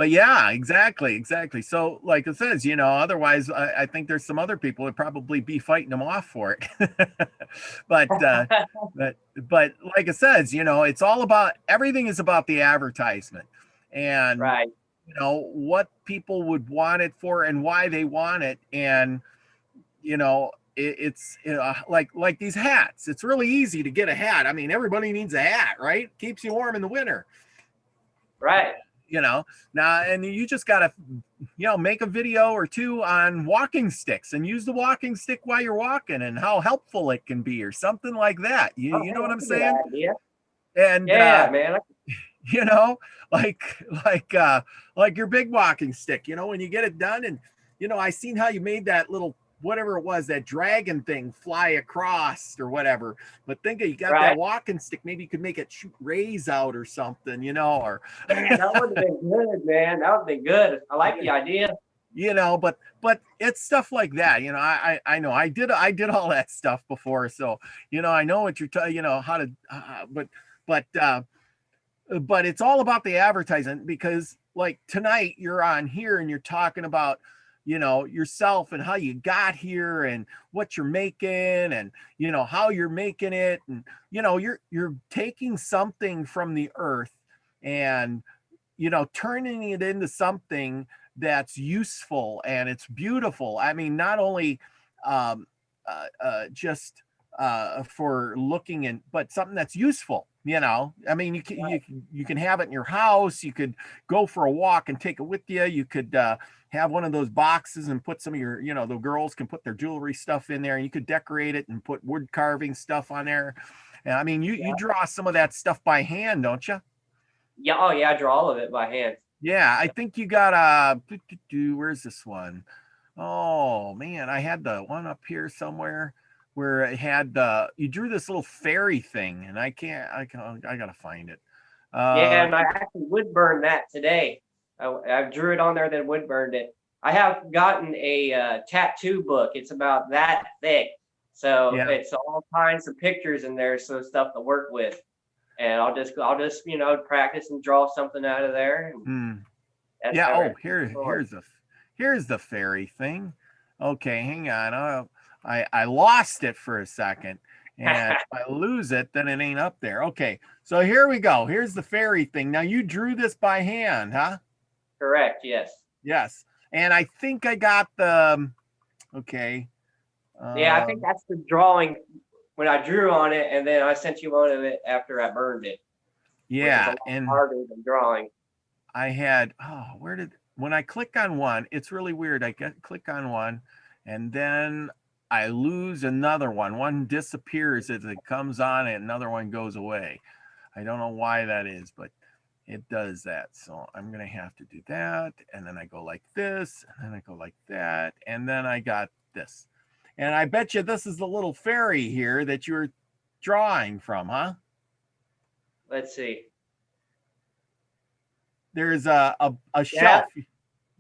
yeah, exactly. So like it says, otherwise I think there's some other people would probably be fighting them off for it. but like it says, it's all about, everything is about the advertisement and right. What people would want it for and why they want it. And it's like these hats. It's really easy to get a hat. I mean, everybody needs a hat, right? Keeps you warm in the winter. Right. Now, and you just gotta make a video or two on walking sticks and use the walking stick while you're walking and how helpful it can be or something like that. You know what I'm saying? And yeah, man. Like your big walking stick, when you get it done, and I seen how you made that little, whatever it was, that dragon thing fly across or whatever. But think you got that walking stick, maybe you could make it shoot rays out or something, or man, that would have been good, man. That would have been good. I like the idea. But it's stuff like that. I know I did all that stuff before, so I know what you're how to but it's all about the advertising, because like tonight you're on here and you're talking about yourself and how you got here and what you're making and how you're making it, and you're taking something from the earth and turning it into something that's useful and it's beautiful. I mean, not only just for looking in, but something that's useful. I mean, you can have it in your house. You could go for a walk and take it with you. You could have one of those boxes and put some of your, the girls can put their jewelry stuff in there, and you could decorate it and put wood carving stuff on there. And I mean, you draw some of that stuff by hand, don't you? Yeah. Oh yeah. I draw all of it by hand. Yeah. I think you got where's this one? Oh man, I had the one up here somewhere where it had you drew this little fairy thing, and I gotta find it. Yeah, and I actually wood burned that today. I drew it on there, then wood burned it. I have gotten a tattoo book. It's about that thick, so it's all kinds of pictures in there, so stuff to work with. And I'll just practice and draw something out of there. Yeah. Oh, here's the fairy thing. Okay, hang on. I lost it for a second, and if I lose it, then it ain't up there. Okay, so here we go. Here's the fairy thing. Now you drew this by hand, huh? Correct. Yes. And I think I got the. Okay. Yeah, I think that's the drawing when I drew on it, and then I sent you one of it after I burned it. Yeah, and harder than drawing. I had when I click on one, it's really weird. I click on one. and then I lose another one. One disappears as it comes on and another one goes away. I don't know why that is, but it does that. So I'm going to have to do that. And then I go like this, and then I go like that. And then I got this. And I bet you this is the little fairy here that you're drawing from, huh? Let's see. There's a shelf.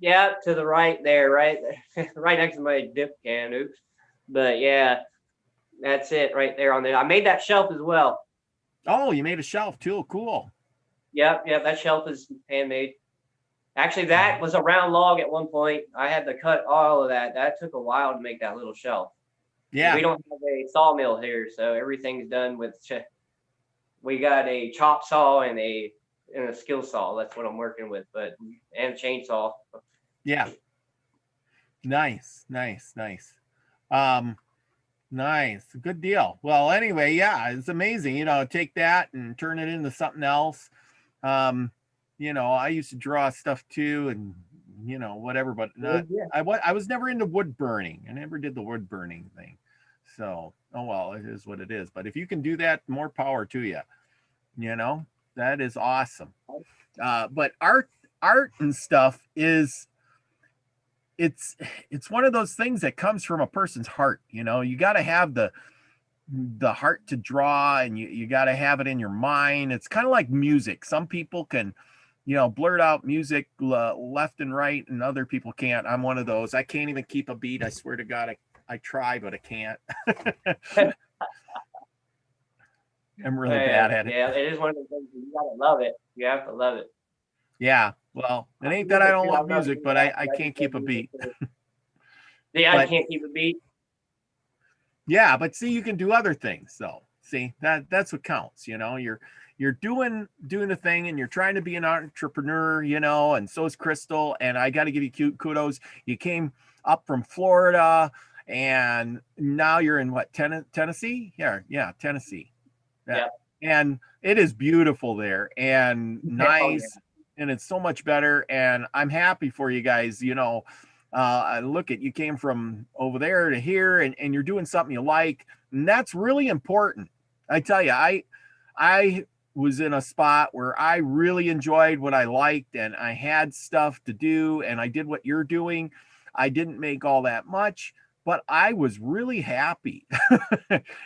Yeah, to the right there, right right next to my dip can. Oops. But yeah, that's it right there on there. I made that shelf as well. Oh, you made a shelf too. Cool. Yep, that shelf is handmade. Actually, that was a round log at one point. I had to cut all of that. That took a while to make that little shelf. Yeah. We don't have a sawmill here, so everything's done with. We got a chop saw and a skill saw. That's what I'm working with, and a chainsaw. Yeah. Nice. Nice. Good deal. Well, anyway, yeah, it's amazing. You know, take that and turn it into something else. You know, I used to draw stuff too, and you know, whatever, but not, I was never into wood burning. I never did the wood burning thing. So, oh well, it is what it is. But if you can do that, more power to you. You know, that is awesome. But art and stuff is, it's one of those things that comes from a person's heart. You know, you got to have the heart to draw, and you got to have it in your mind. It's kind of like music. Some people can, you know, blurt out music left and right, and other people can't. I'm one of those. I can't even keep a beat. I swear to God, I try, but I can't. I'm really bad at it. Yeah, it is one of those things. You gotta love it. You have to love it. Yeah. Well, it ain't that I don't love music, but I can't keep a beat. Yeah, I can't keep a beat. Yeah, but see, you can do other things though. See, that's what counts. You know, you're doing the thing, and you're trying to be an entrepreneur, you know, and so is Crystal. And I got to give you kudos. You came up from Florida, and now you're in what, Tennessee? Yeah, Tennessee. Yeah. And it is beautiful there, and nice, and it's so much better. And I'm happy for you guys. You know, look at, you came from over there to here, and you're doing something you like, and that's really important. I tell you, I was in a spot where I really enjoyed what I liked, and I had stuff to do, and I did what you're doing. I didn't make all that much, but I was really happy.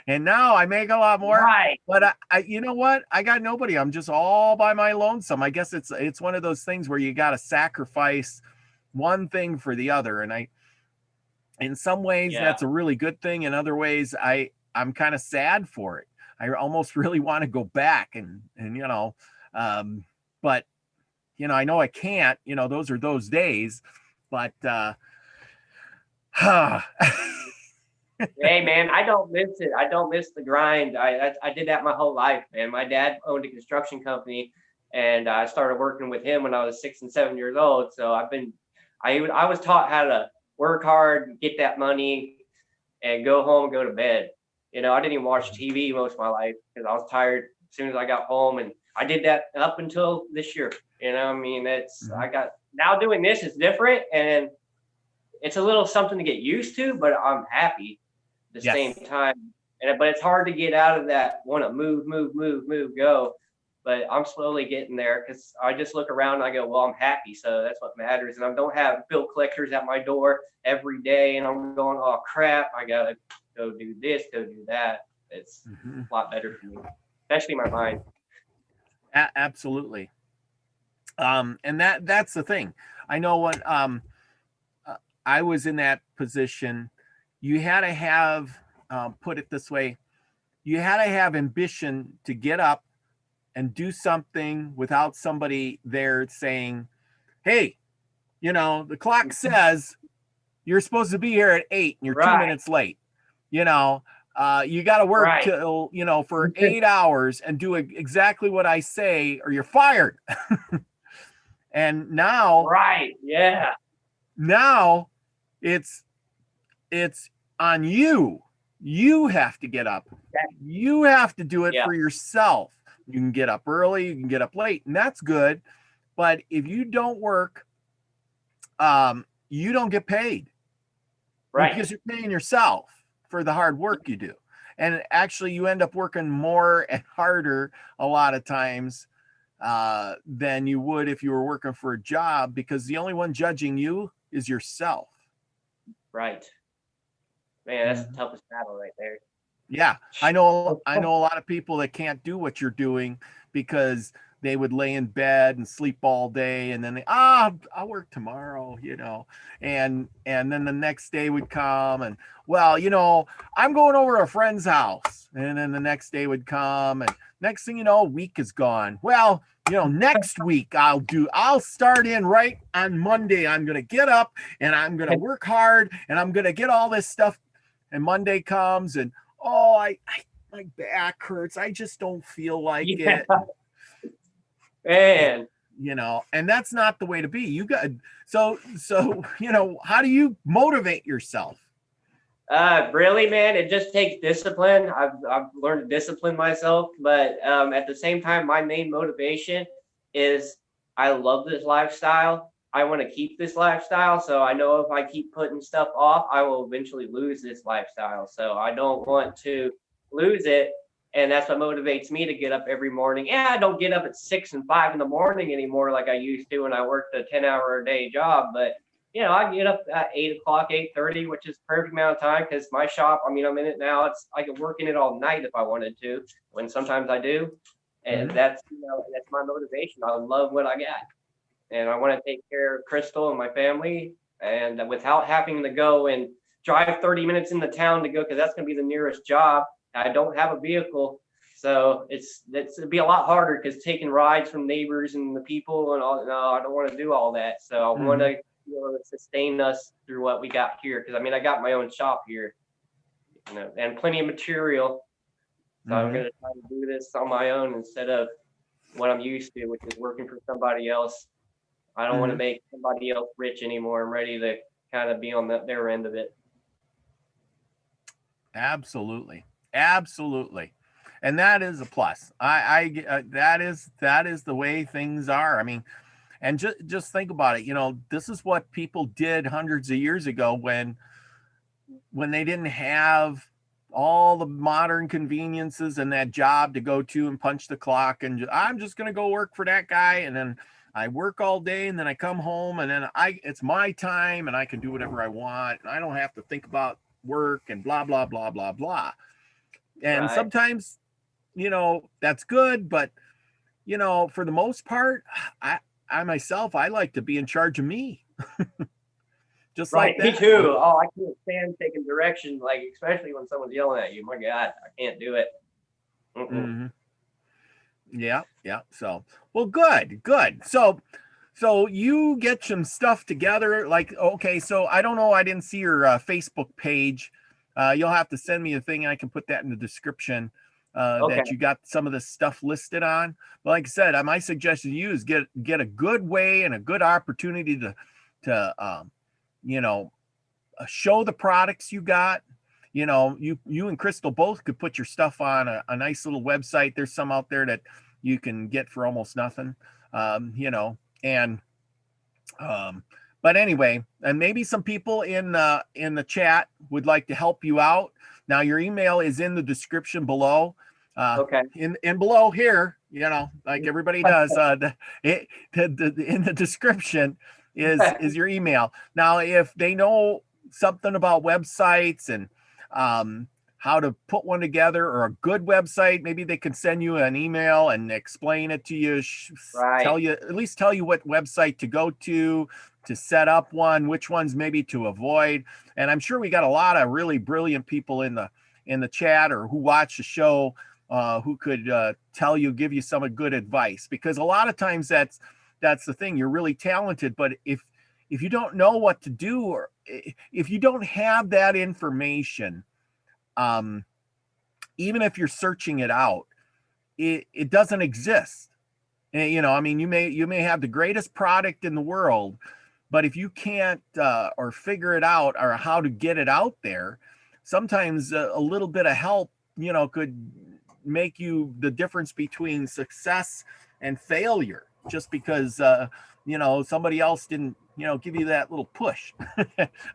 And now I make a lot more. Right. But I you know what? I got nobody. I'm just all by my lonesome. I guess it's one of those things where you got to sacrifice one thing for the other. And in some ways, that's a really good thing. In other ways, I'm kind of sad for it. I almost really want to go back and you know, but you know, I know I can't, you know, those are those days, but Hey man, I don't miss it. I don't miss the grind. I did that my whole life, man. My dad owned a construction company, and I started working with him when I was 6 and 7 years old. So I was taught how to work hard, get that money, and go home and go to bed. You know, I didn't even watch TV most of my life because I was tired as soon as I got home, and I did that up until this year. You know, I mean, now doing this is different, and it's a little something to get used to, but I'm happy at the same time. But it's hard to get out of that, want to move, go. But I'm slowly getting there, because I just look around and I go, well, I'm happy. So that's what matters. And I don't have bill collectors at my door every day, and I'm going, oh crap, I got to go do this, go do that. It's a lot better for me, especially my mind. Absolutely. And that's the thing. I know when I was in that position, you had to have, put it this way, you had to have ambition to get up and do something without somebody there saying, hey, you know, the clock says you're supposed to be here at 8 and you're 2 minutes late. You know, you got to work till, you know, for 8 hours and do exactly what I say, or you're fired. And now, now it's on you. You have to get up. You have to do it for yourself. You can get up early, you can get up late, and that's good. But if you don't work, you don't get paid. Right. Because you're paying yourself for the hard work you do. And actually you end up working more and harder a lot of times than you would if you were working for a job, because the only one judging you is yourself. Right. Man, that's the toughest battle right there. Yeah, I know a lot of people that can't do what you're doing because they would lay in bed and sleep all day, and then I'll work tomorrow, and then the next day would come, and I'm going over to a friend's house, and then the next day would come, and next thing you know, a week is gone. Well, next week I'll start in right on Monday. I'm gonna get up and I'm gonna work hard and I'm gonna get all this stuff. And Monday comes and my back hurts. I just don't feel like it. Man. And that's not the way to be. You got so how do you motivate yourself? Really, man, it just takes discipline. I've learned to discipline myself, but at the same time, my main motivation is I love this lifestyle. I want to keep this lifestyle. So I know if I keep putting stuff off, I will eventually lose this lifestyle. So I don't want to lose it. And that's what motivates me to get up every morning. Yeah, I don't get up at 6 and 5 in the morning anymore like I used to when I worked a 10-hour-a-day job. But I get up at 8 o'clock, 8:30, which is perfect amount of time because my shop, I'm in it now. I can work in it all night if I wanted to, when sometimes I do. And that's my motivation. I love what I got. And I want to take care of Crystal and my family. And without having to go and drive 30 minutes in the town to go, because that's going to be the nearest job. I don't have a vehicle. So it'd be a lot harder because taking rides from neighbors and the people and all, no, I don't want to do all that. So I want to sustain us through what we got here. Because I got my own shop here, and plenty of material. So I'm going to try to do this on my own instead of what I'm used to, which is working for somebody else. I don't want to make somebody else rich anymore. I'm ready to kind of be on their end of it. Absolutely. And that is a plus. That is the way things are. And just think about it. This is what people did hundreds of years ago when they didn't have all the modern conveniences and that job to go to and punch the clock. And I'm just going to go work for that guy. And then I work all day and then I come home and then it's my time and I can do whatever I want. And I don't have to think about work and blah, blah, blah, blah, blah. And sometimes, that's good. But, for the most part, I myself, I like to be in charge of me. Just like that. Me too. Oh, I can't stand taking direction, especially when someone's yelling at you. My God, I can't do it. Yeah. So, well, good. So you get some stuff together. Okay, so I don't know. I didn't see your Facebook page. You'll have to send me a thing. I can put that in the description that you got some of this stuff listed on. But like I said, my suggestion to you is get a good way and a good opportunity to show the products you got. You and Crystal both could put your stuff on a nice little website. There's some out there that you can get for almost nothing, but anyway, and maybe some people in the chat would like to help you out. Now your email is in the description below. In below here, like everybody does, in the description is your email. Now, if they know something about websites and how to put one together or a good website, maybe they can send you an email and explain it to you, tell you what website to go to set up one, which ones maybe to avoid. And I'm sure we got a lot of really brilliant people in the chat or who watch the show who could give you some good advice, because a lot of times that's the thing. You're really talented, but if you don't know what to do, or if you don't have that information, even if you're searching it out, it doesn't exist. You may have the greatest product in the world, but if you can't or figure it out or how to get it out there, sometimes a little bit of help, could make you the difference between success and failure, just because somebody else didn't give you that little push.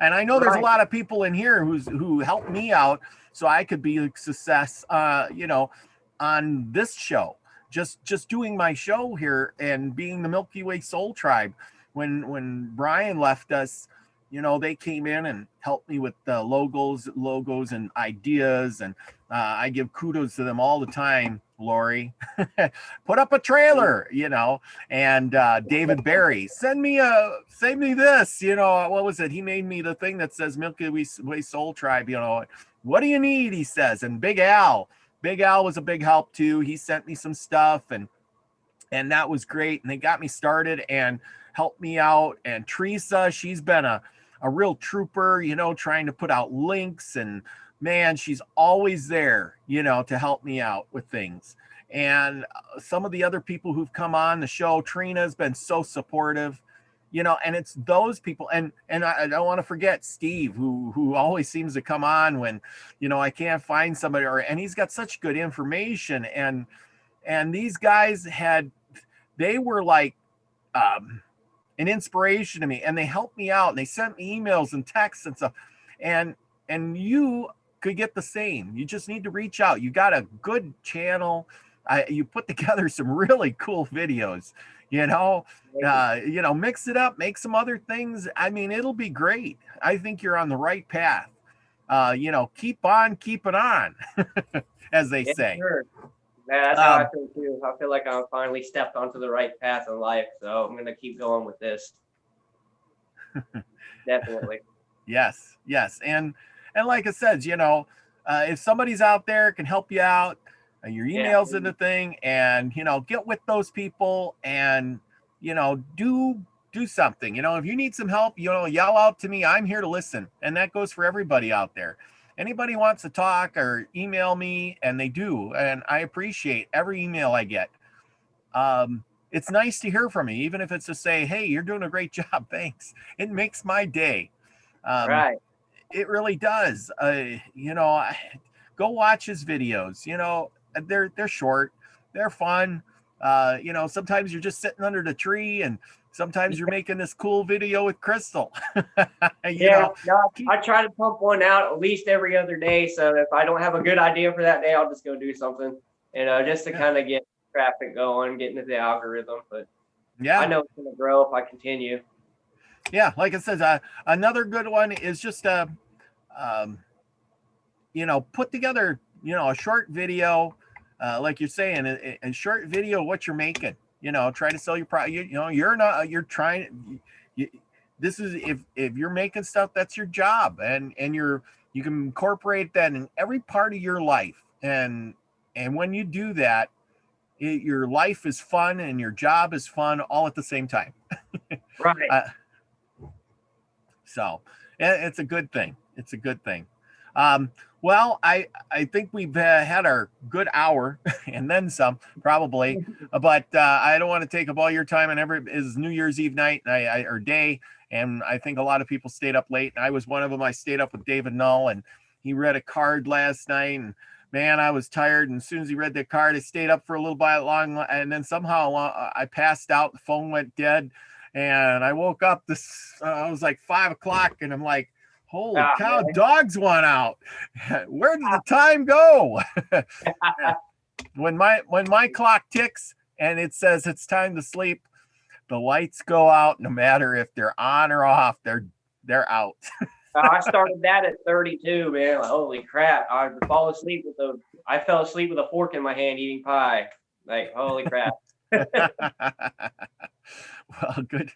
And I know there's a lot of people in here who helped me out so I could be a success, on this show. Just doing my show here and being the Milky Way Soul Tribe. When Brian left us, they came in and helped me with the logos and ideas, and I give kudos to them all the time. Lori, put up a trailer, and David Barry, send me this, what was it? He made me the thing that says Milky Way Soul Tribe, what do you need? He says. And Big Al was a big help too. He sent me some stuff, and that was great. And they got me started and helped me out. And Teresa, she's been a real trooper, trying to put out links, and man, she's always there, to help me out with things. And some of the other people who've come on the show, Trina's been so supportive, and it's those people. And I don't want to forget Steve, who always seems to come on when, I can't find somebody, and he's got such good information. And these guys they were like, an inspiration to me, and they helped me out, and they sent me emails and texts and stuff. And you could get the same. You just need to reach out. You got a good channel. You put together some really cool videos, mix it up, make some other things. I mean, it'll be great. I think you're on the right path. Keep on keeping on, as they say. Sure. Yeah, that's how I feel too. I feel like I finally stepped onto the right path in life, so I'm gonna keep going with this. Definitely. Yes. And like I said, if somebody's out there can help you out, your emails in the thing, and get with those people, and do something. If you need some help, yell out to me. I'm here to listen, and that goes for everybody out there. Anybody wants to talk or email me, and they do, and I appreciate every email I get. It's nice to hear from you, even if it's to say, hey, you're doing a great job, thanks. It makes my day. Right. It really does. Go watch his videos. They're short, they're fun. Sometimes you're just sitting under the tree, and sometimes you're making this cool video with Crystal. I try to pump one out at least every other day. So if I don't have a good idea for that day, I'll just go do something, just to kind of get traffic going, get into the algorithm. But I know it's going to grow if I continue. Yeah, like I said, another good one is just put together, a short video, like you're saying, a short video of what you're making. Try to sell your product. This is if you're making stuff, that's your job, and you can incorporate that in every part of your life. And when you do that, your life is fun and your job is fun all at the same time. Right. So it's a good thing. It's a good thing. Well, I think we've had our good hour and then some, probably, but I don't want to take up all your time. And is New Year's Eve night or day, and I think a lot of people stayed up late, and I was one of them. I stayed up with David Null, and he read a card last night, and man, I was tired. And as soon as he read the card, I stayed up for a little bit long, and then somehow I passed out. The phone went dead, and I woke up. I was like 5 o'clock, and I'm like, holy cow, man. Dogs went out. Where did the time go? When my clock ticks and it says it's time to sleep, the lights go out. No matter if they're on or off, they're out. I started that at 32, man. Like, holy crap! I fell asleep with a fork in my hand eating pie. Like, holy crap. Well, good.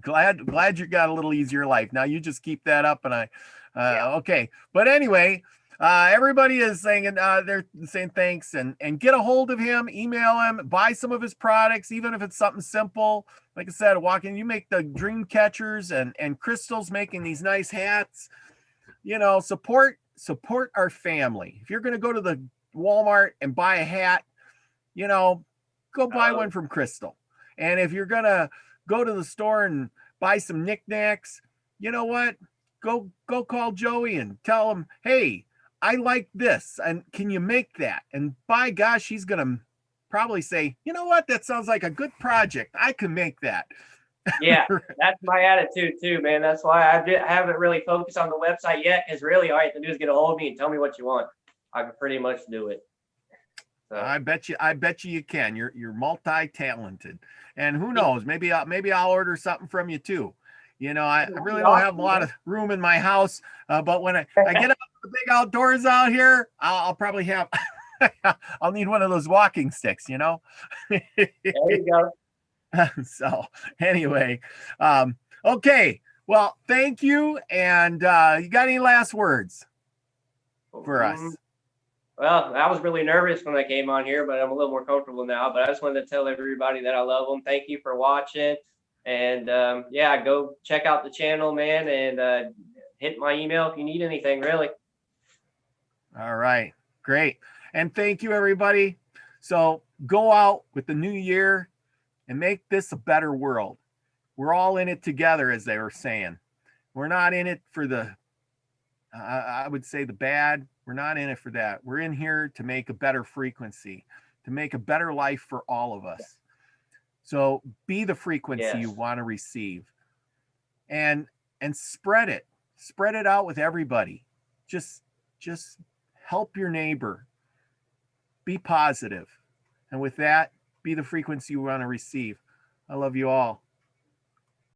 Glad you got a little easier life. Now you just keep that up, and okay. But anyway, everybody is saying, they're saying thanks, and get a hold of him, email him, buy some of his products, even if it's something simple. Like I said, you make the dream catchers, and Crystal's making these nice hats. Support our family. If you're going to go to the Walmart and buy a hat, go buy one from Crystal. And if you're going to go to the store and buy some knickknacks, you know what? Go call Joey and tell him, hey, I like this, and can you make that? And by gosh, he's going to probably say, you know what? That sounds like a good project. I can make that. Yeah, that's my attitude too, man. That's why I haven't really focused on the website yet, because really all you have to do is get a hold of me and tell me what you want. I can pretty much do it. So. I bet you you can. You're multi-talented. And who knows, maybe I'll order something from you too. I really don't have a lot of room in my house, but when I get out the big outdoors out here, I'll probably have I'll need one of those walking sticks, There you go. So anyway, okay. Well, thank you. And you got any last words for us? Well, I was really nervous when I came on here, but I'm a little more comfortable now. But I just wanted to tell everybody that I love them. Thank you for watching. And yeah, go check out the channel, man, and hit my email if you need anything, really. All right, great. And thank you, everybody. So go out with the new year and make this a better world. We're all in it together, as they were saying. We're not in it for the, I would say, the bad. We're not in it for that. We're in here to make a better frequency, to make a better life for all of us. So be the frequency you want to receive, and spread it. Spread it out with everybody. Just help your neighbor. Be positive. And with that, be the frequency you want to receive. I love you all.